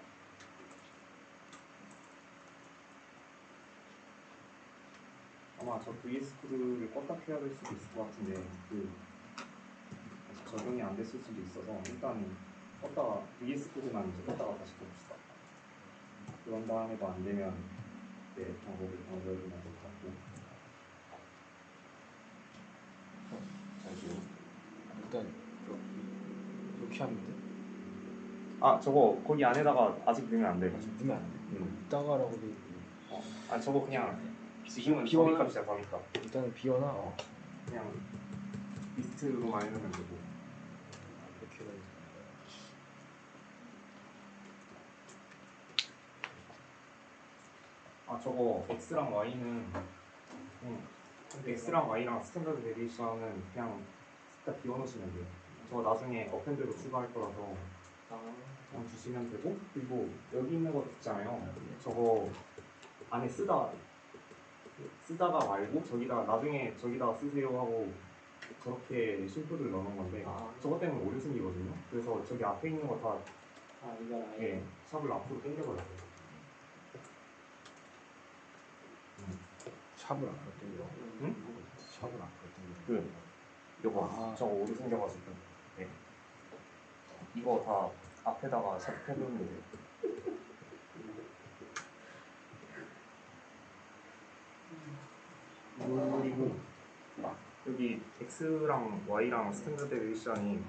아마 저 VS 코드를 껐다 켜야 될 수도 있을 것 같은데 아직 적용이 안 됐을 수도 있어서 일단 껐다가 VS 코드만 이제 껐다가 다시 켜봅시다. 그런 다음에도 안 되면 방법을 될 것 같고. 잘 지금. 일단 이렇게 하면 돼? 아 저거 거기 안에다가 아직 넣으면 안 돼. 넣으면 안 돼? 이따가라고 돼 있고. 아 저거 그냥 지금은 비워놔. 범위값이야 범위값. 일단은 비워놔. 그냥 리스트로만 해놓으면 되고. 이렇게 해야 돼. 아 저거 X랑 Y는 X랑 Y랑 스탠다드 베리에이션은 그냥 딱 비워놓으시면 돼요. 저거 나중에 어펜드로 추가할 거라서 그냥 주시면 되고, 그리고 여기 있는 거 있잖아요. 저거 안에 쓰다가 말고 나중에 저기다가 쓰세요 하고 저렇게 심플을 넣는 건데 저것 때문에 오류 생기거든요. 그래서 저기 앞에 있는 거 다 이거 아예 샵을 앞으로 당겨버려요. 샵을 앞으로 당겨. 응? 샵을 앞으로 당겨. 요거 저거 오류 생겨가지고 이거 다 앞에다가 샵 해두면 돼요. 그리고 여기 X랑 Y랑 스탠다드 데비에이션이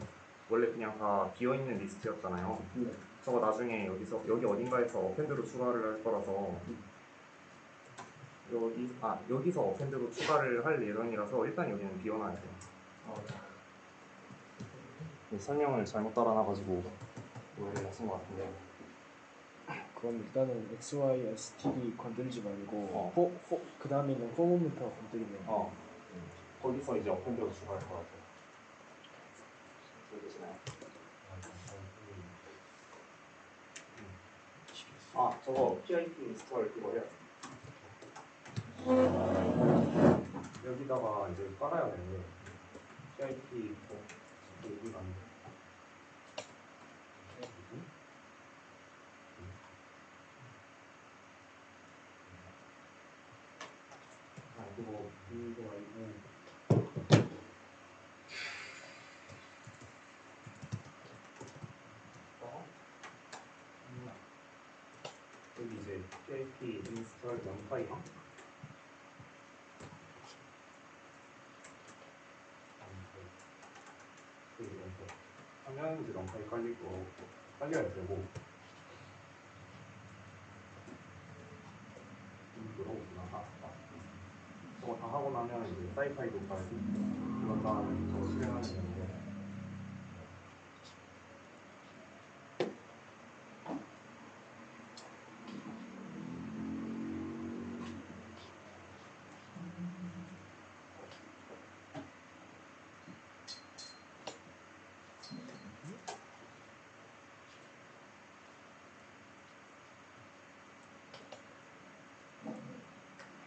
원래 그냥 다 비어있는 리스트였잖아요. 저거 나중에 여기 어딘가에서 어펜드로 추가를 할 거라서 여기서 어펜드로 추가를 할 예정이라서 일단 여기는 비워놔야 돼요. 설명을 잘못 따라놔가지고 오해를 하신 것 같은데. 그럼 일단은 X, Y, S, T, D 건들지 말고 그 다음에 있는 포문부터 건드리면 거기서 이제 어펜드로 추가할 것 같아요. 보이시나요? 아 저거 PIP 인스톨 그거 해야 돼. 여기다가 이제 깔아야 되는데 PIP 여기가 안 돼. 이거 아니고 여기 이제 PIP 인스톨 넌파이랑 하면 이제 넌파이 깔려야 되고 저거 다 하고 나면 이제 사이파이도 깔고 그런 다음에 저거 실행하면 되는데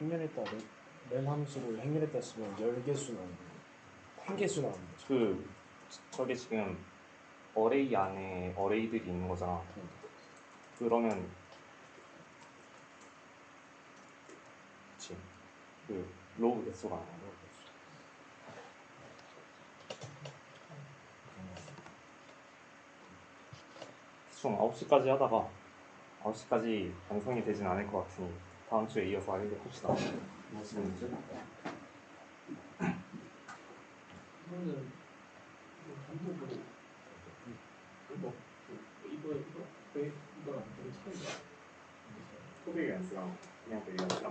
행렬했다 렌 함수를 행렬했다 쓰면 10개수 나오는 거야. 1개수 나오는 거죠. 저게 지금 어레이 안에 어레이들이 있는 거잖아. 그러면 그치 로우 개수가 나와. 총 9시까지 하다가 9시까지 완성이 되진 않을 것 같으니 다음 주에 이어서 하려고 합시다. 뭐 지금 이제 이거는 반복으로 이거랑 되게 차이가 코드 밸런스랑 그냥 밸런스랑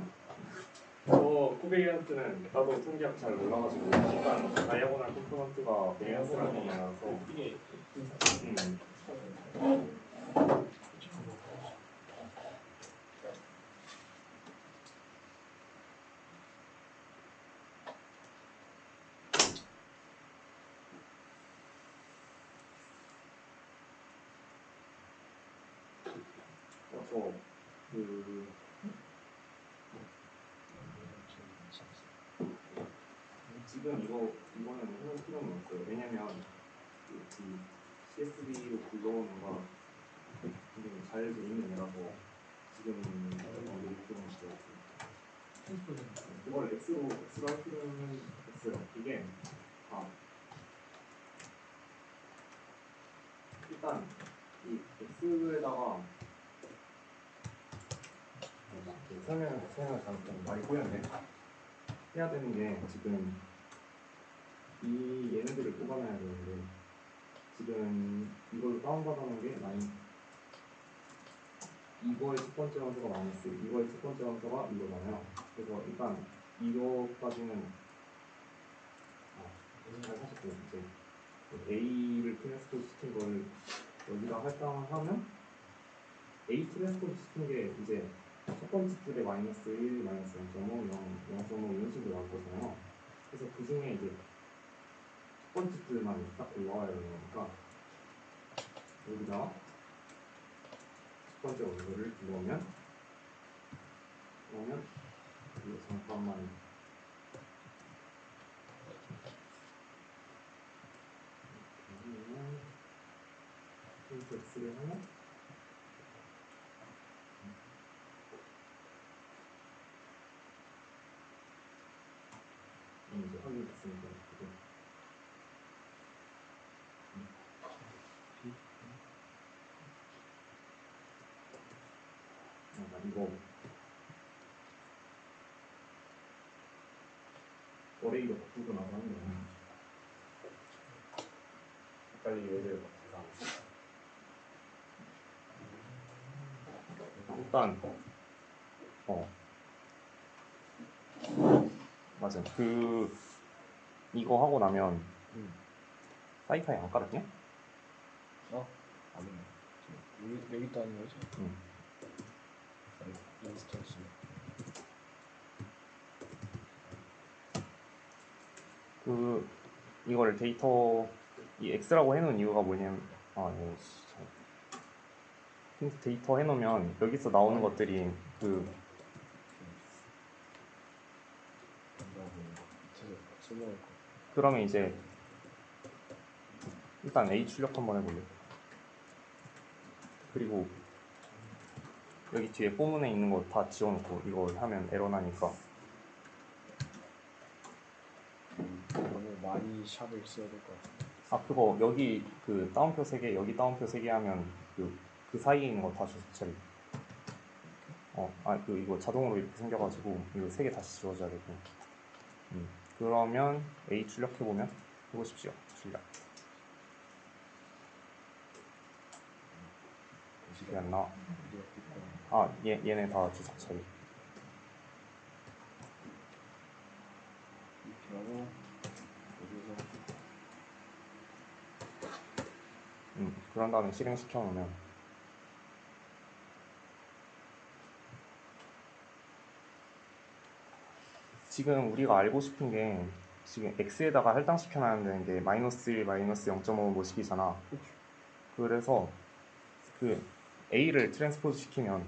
저 코베이한테는 나도 통계학 잘 몰라가지고 일단 다이아고널 컴포넌트가 베이언스라는 거라서 이게 그래서 그 지금 이거는 해볼 필요는 없어요. 왜냐면 그 CSV로 불러오는 거 굉장히 잘 돼 있는 애라서 지금 이게 필요는 없어요. 이걸 X로 할 필요는 없어요. 이게 일단 이 X에다가 설명을 잘못하면 말이 꼬였네. 해야 되는 게 지금 이 얘네들을 뽑아놔야 되는데 지금 이걸로 다운받아놓은 게 이거의 첫 번째 함수가 마이너스, 이거의 첫 번째 함수가 이거잖아요. 그래서 일단 이거까지는 잘 하셨고요. 이제 A를 트랜스포즈 시킨 걸 여기다 할당하면 A 트랜스포즈 시킨 게 이제 첫 번째 줄에 마이너스 1, 마이너스 0.5, 0.5 이런 식으로 나올 거잖아요. 그래서 그 중에 이제 첫 번째 줄만 딱 올라와야 되는 거니까 여기다 첫 번째 원소를 넣으면 이거 잠깐만 X를 하면 이제 확인됐으니까 이거 어레이로 바꾸고 나서 하는 거야. 헷갈리 얘를 일단 맞아. 이거 하고 나면 사이파이 안 깔았냐? 아니네. 여기 또 하는 거지? 인스턴스. 이거를 데이터 이 X라고 해놓은 이유가 뭐냐면 데이터 해놓으면 여기서 나오는 것들이 그러면 이제 일단 A 출력 한번 해볼래. 그리고 여기 뒤에 포문에 있는 거 다 지워놓고 이걸 하면 에러 나니까 너무 많이 샵을 써야 될 것 같아. 그거 여기 그 다운표 3개 여기 다운표 3개 하면 그 사이에 있는 거 다 처리. 이거 자동으로 이렇게 생겨가지고 이거 3개 다시 지워줘야 되고. 그러면 A 출력해보면 해보십시오. 출력. 이게 안 나와. 얘네 다 주석 처리. 이렇게 하고 여기서 그런 다음에 실행시켜 놓으면 지금 우리가 알고 싶은 게 지금 X에다가 할당시켜 놔야 되는 게 마이너스 1, 마이너스 0.5 모식이잖아. 그래서 A를 트랜스포즈 시키면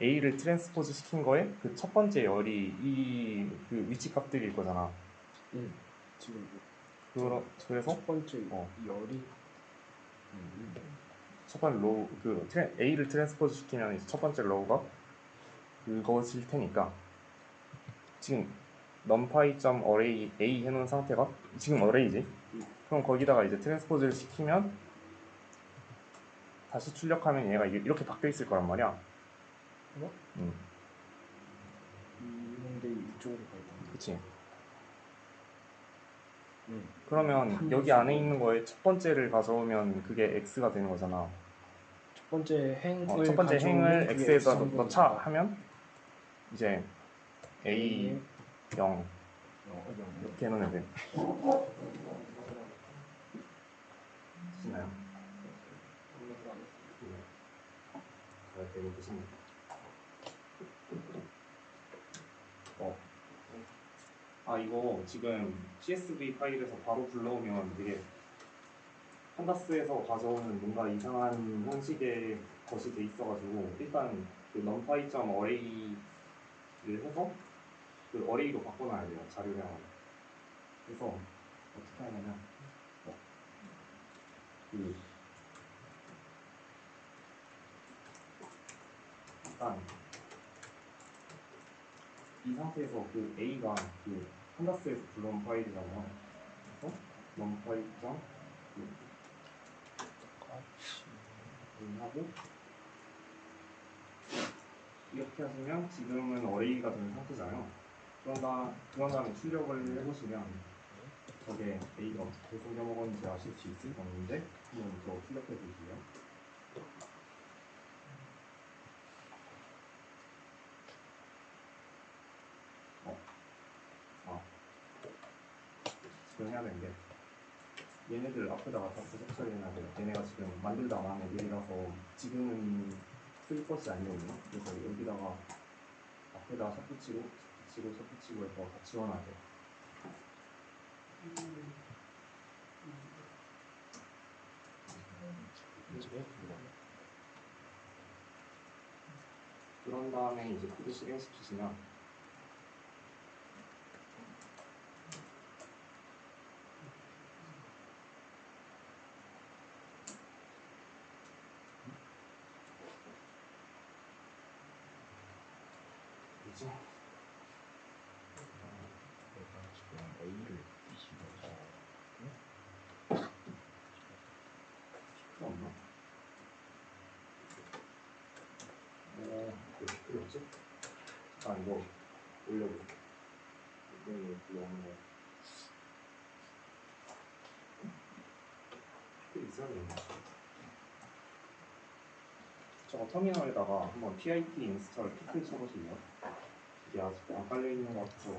A를 트랜스포즈 시킨 거에 그 첫 번째 열이 그 위치 값들일 거잖아. 지금 그래서 첫 번째 열이 첫 번째 로우 A를 트랜스포즈 시키면 첫 번째 로우가 그것일 테니까 지금 numpy.array A 해놓은 상태가 지금 array지. 그럼 거기다가 이제 트랜스포즈를 시키면 다시 출력하면 얘가 이렇게 바뀌어 있을 거란 말이야. 있는데 이쪽으로 가야 그치. 그러면 여기 안에 있는 거에 첫 번째를 가져오면 그게 X가 되는 거잖아. 첫 번째 행을 첫 번째 행을 X에다 넣자 하면 하면 이제 A 0 이렇게 해놓으면 돼. 시나요? 잘 되고 계십니까? 이거 지금 CSV 파일에서 바로 불러오면 이게 판다스에서 가져오는 뭔가 이상한 형식의 것이 돼 있어가지고 일단 그 numpy.array를 해서 그 array로 바꿔놔야 돼요, 자료량을. 그래서 어떻게 하냐면 일단 이 상태에서 그 A가 그 판다스에서 불러온 파일이잖아요. 그래서 numpy.array 하고 이렇게 하시면 지금은 array가 된 상태잖아요. 그런 다음에 출력을 해보시면 저게 A가 어떻게 생겨먹었는지 아실 수 있을 건데 한번 더 출력해 보실래요? 지금 해야 되는 게 얘네들 앞에다가 다 부속 처리해놔야 돼요. 얘네가 지금 만들다 만 애들이라서 지금은 쓸 것이 아니거든요. 그래서 여기다가 앞에다 샷 붙이고 해서 다 지워놔야 돼요. 그런 다음에 이제 코드 실행시키시면 이제 A를 뒤집어서 필요 없나? 필요 없지? 이거 올려볼게. 이게 불러오는 거. 필요 있어야 되나? 저거 터미널에다가 한번 pip 인스톨 피클 쳐보실래요? 이게 아직 안 깔려있는 것 같아서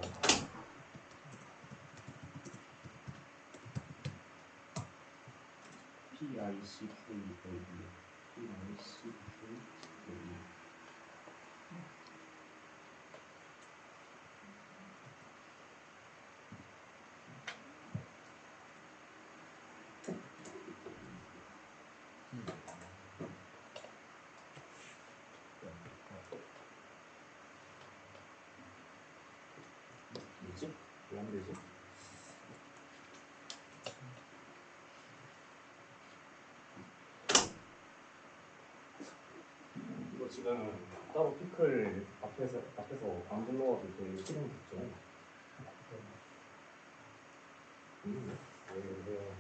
PICKAD 뭐지? 왜 안 되지? 이거 지금 따로 피클 앞에서 안 불러와도 되게 실행됐죠? 왜요?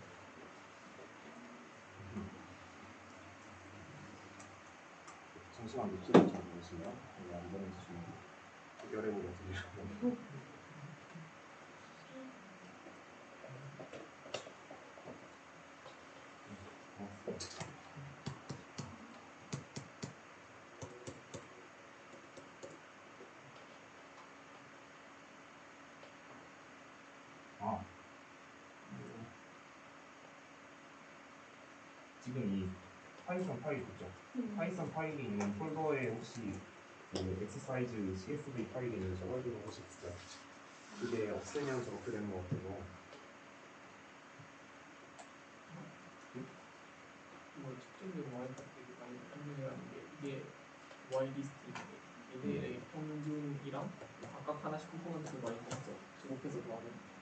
잠시만 노트를 좀 보시면 이거 안 보내주시면 해결해보고 드리려고. 지금 이 파이썬 파일 있죠? 파이썬 파일이 있는 폴더에 혹시 그 엑서사이즈 CSV 파일이 있는지 확인해 보실 수 있어요? 그게 없으면 저렇게 되는 것 같아서 뭐 직접적으로 Y 판정이라는 게 이게 Y 리스트인데 얘네의 평균이랑 각각 하나씩 컴포넌트를 많이 넣어서 제곱해서 더하면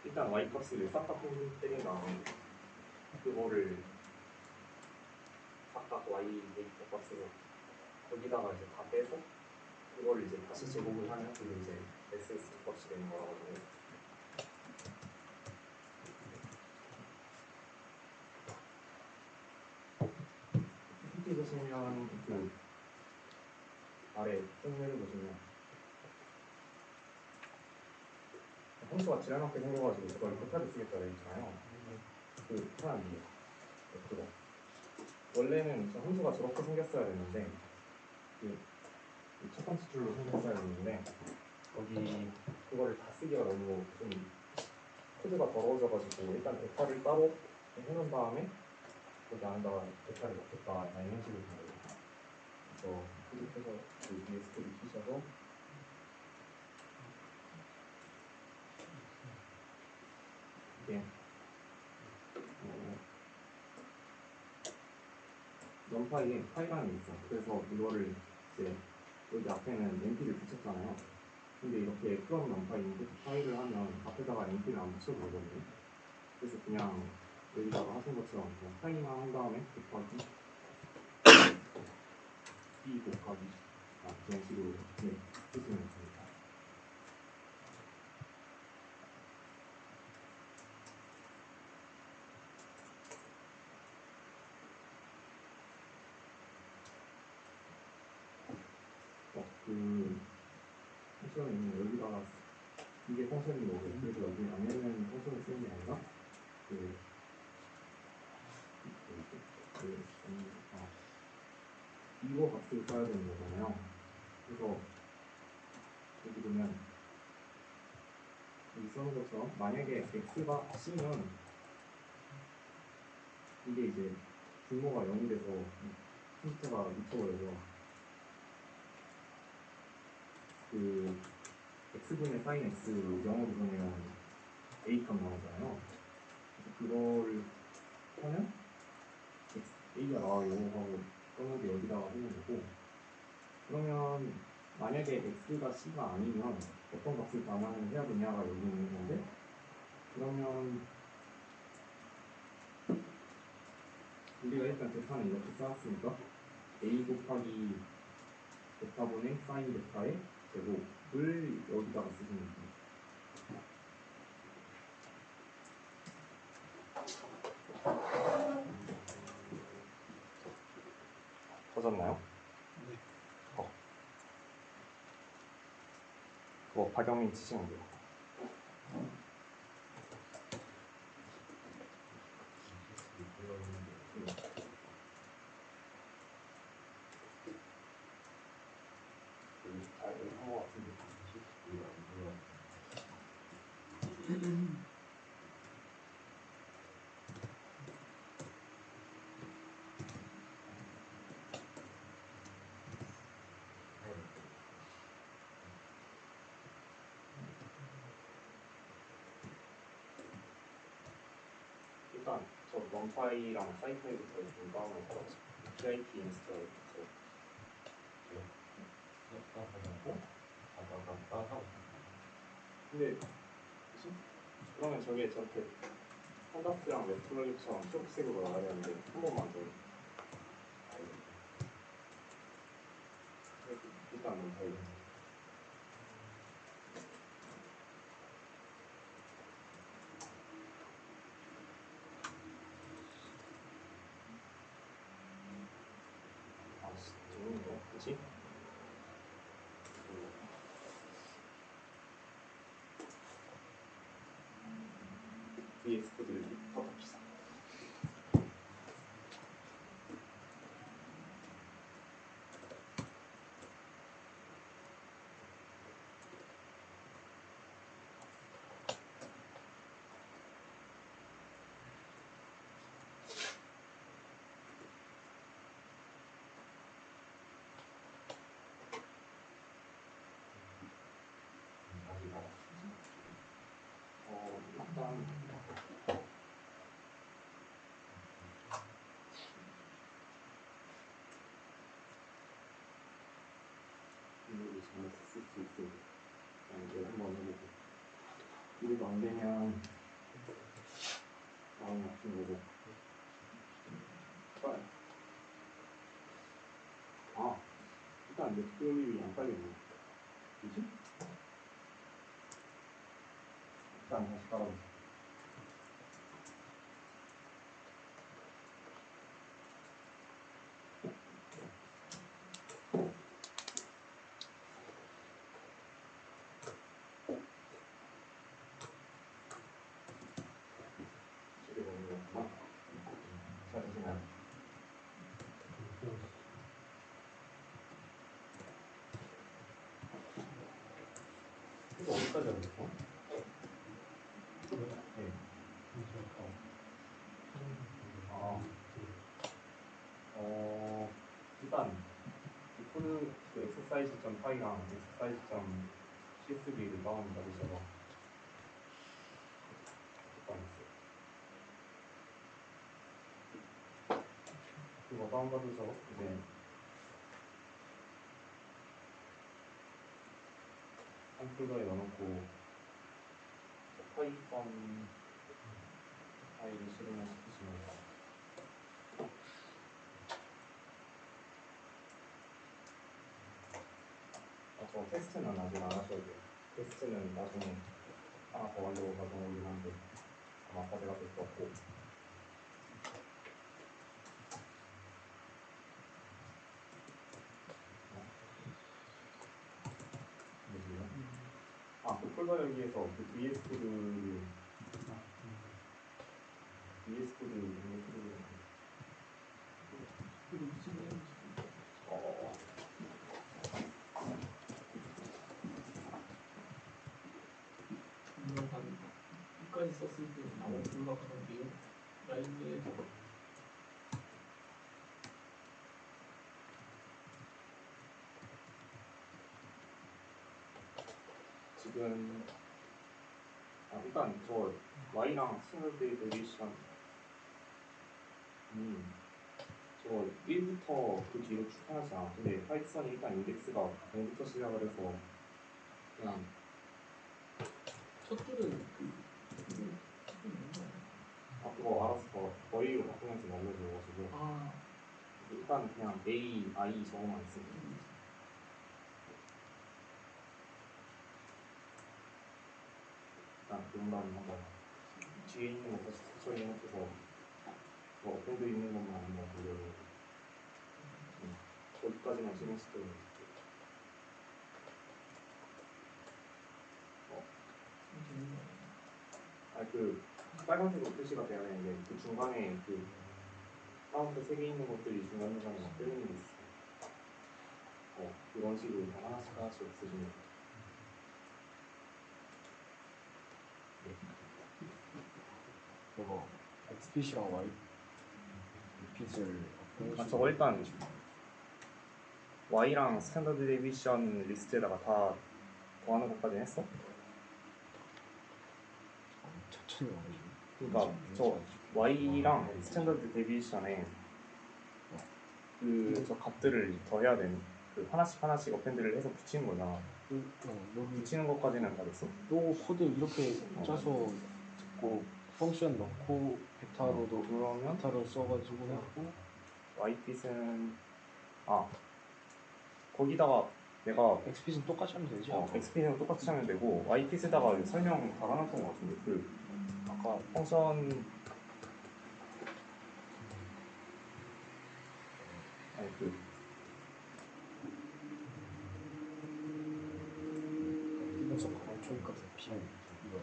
일단 Y 값을 싹다 평균 때린 다음에 그거를 각각 Y 데이터 값으로 거기다가 이제 다 빼서 그거를 이제 다시 제곱을 하면 그게 이제 SS 값이 되는 거라가지고 PPT 보시면 그 아래 순위를 보시면 함수가 지랄맞게 생겨가지고 그걸 급하게 쓰겠다 되잖아요. 그 사람이에요. 그거 원래는 저 함수가 저렇게 생겼어야 됐는데 첫 번째 줄로 생겼어야 됐는데 거기 그거를 다 쓰기가 너무 좀 코드가 더러워져가지고 일단 대파를 따로 해놓은 다음에 거기 안에다가 대파를 넣겠다 이런 식으로 된 거예요. 그래서 클릭해서 그 위에 스크립 키셔서 이게 넘파이에 파이란이 있어. 그래서 이거를 이제 여기 앞에는 np를 붙였잖아요. 근데 이렇게 from 넘파이 인풋 파일을 하면 앞에다가 np를 안 붙여도 되거든요. 그래서 그냥 여기다가 하신 것처럼 그냥 파이만 한 다음에 곱하기 b 곱하기 그런 식으로 쓰시면 됩니다. 펑션은 여기다가 이게 펑션인 거고 그래서 여기 안에는 펑션을 쓰는 게 아니라 이거 값을 써야 되는 거잖아요. 그래서 여기 보면 여기 써는 것처럼 만약에 x가 c면 이게 이제 분모가 0이 돼서 컴퓨터가 미쳐버려서 그 x분의 sin x 0으로 보내면 a 값 나오잖아요. 그래서 그거를 하면 a가 나와요 하고 써놓은 게 여기다가 하는 거고 그러면 만약에 x가 c가 아니면 어떤 값을 반환을 해야 되냐가 여기 있는 건데 그러면 우리가 일단 대파는 이렇게 쌓았으니까 a 곱하기 베타분의 sin 베타의 제곱을 여기다가 쓰시면 됩니다. 터졌나요? 네. 그거 박영민 치시면 돼요. 잘한것 같은데. 일단 저 넘파이랑 사이파이부터 좀 다운을 받았죠. PIP 인스톨 근데 뭐지? 그러면 저게 저렇게 판다스랑 웹플러그처럼 초록색으로 나와야 되는데 한 번만 더 일단 넘파이 좋은데? 그치? VS 코드를 덮읍시다. 일단 이거를 정말 쓸 수 있어. 이제 한번 해보고 이래도 안 되면 다음 맞춘 거고. 일단 웹플러그인이 안 깔리네. 뭐지? 일단 다시 깔아보자. 어디까지 하고 있어? 네. 일단 이 코드 그 exercise.py랑 exercise.csv를 다운 받으셔서 다운했어요. 그거 다운 받으셔서 이제 한 폴더에 넣어놓고 파이썬 파일을 실행을 시키시면 저 테스트는 아직 안 하셔도 돼요. 테스트는 나중에 하나 더 하려고 가져온 거긴 한데 아마 과제가 될 것 같고. 뭐지요? 그 폴더 여기에서 그 VS 코드 있는 코드를 그리고 지금 분명 한 끝까지 썼을 때 나온 불가하던데요. 라이브에서 지금 일단 저 Y랑 스탠더드 데리베이션이 저 1부터 그 뒤로 쭉 하지 않아. 근데 파이썬이 일단 인덱스가 0부터 시작을 해서 그냥 첫 줄은 그거 알아서 Y로 바꾸면서 알려줘가지고 일단 그냥 A, I 저거만 있으면 일단 그런 다음에 한번 뒤에 있는 거 다시 처리해놓고서 뭐 어펜드 있는 것만 한번 보려고 거기까지만 실행시켜요. 그 빨간색으로 표시가 돼야 되는데 그 중간에 그 가운데 3개 있는 것들이 중간중간에 막 뜨는 게 있어요. 이런 식으로 하나씩 없으시면 이거 XPC랑 Y 핏을 저거 일단 Y랑 스탠더드 데비션 리스트에다가 다 더하는 것까지 했어? 천천히 와가지고. 그러니까 저 Y랑 스탠더드 데비션에 저 값들을 더해야 되는 그 하나씩 어펜드를 해서 붙이는 거잖아. 여기 붙이는 것까지는 다 됐어? 요 코드 이렇게 짜서 듣고 펑션 넣고 베타로도 그러면 베타로 써가지고 했고 Y핏은 거기다가 내가 XP는 똑같이 하면 되지. XP는 똑같이 하면 되고 Y핏에다가 설명 달아놨던 것 같은데 그 아까 펑션 이분석 가방 초기값은 P는 이거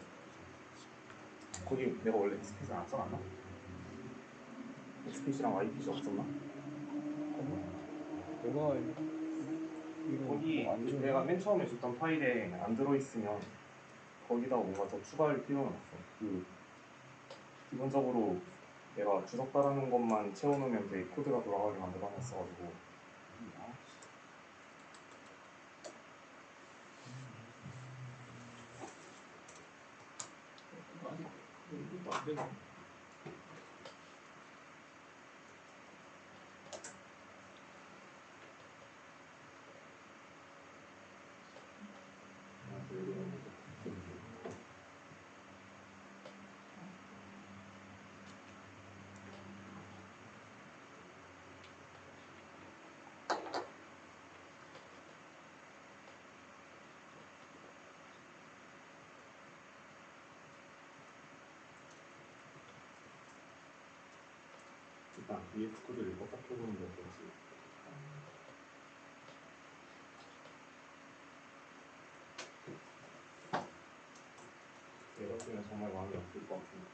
거기 내가 원래 XP를 안 써놨나? XP랑 Y핏이 없었나? 내가 이거 거기 뭐안 주네. 내가 맨 처음에 줬던 파일에 안 들어있으면 거기다가 뭔가 더 추가할 필요는 없어. 기본적으로 내가 주석 따르는 것만 채워놓으면 돼. 코드가 돌아가게 만들어놨어가지고. 아직 이것도 안 되나? 일단 VS 코드를 껐다 켜보는 게 어떨지. 이렇으면 정말 마음이 아플 것 같은데.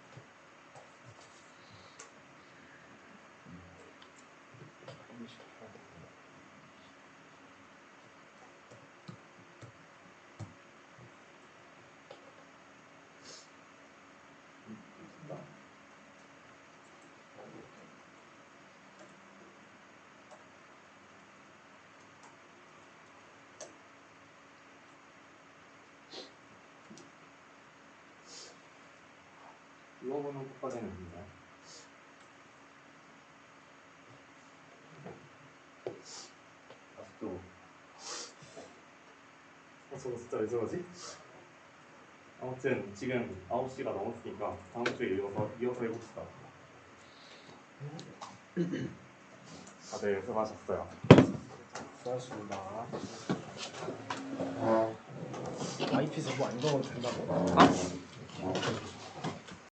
이거 보는 것까지는 있나요? 아직도 저거 진짜 왜 저러지? 아무튼 지금 9시가 넘었으니까 다음 주에 이어서 해봅시다. 다들 수고하셨어요. 수고하셨습니다. IP 서버 안 넣어도 된다고? 아?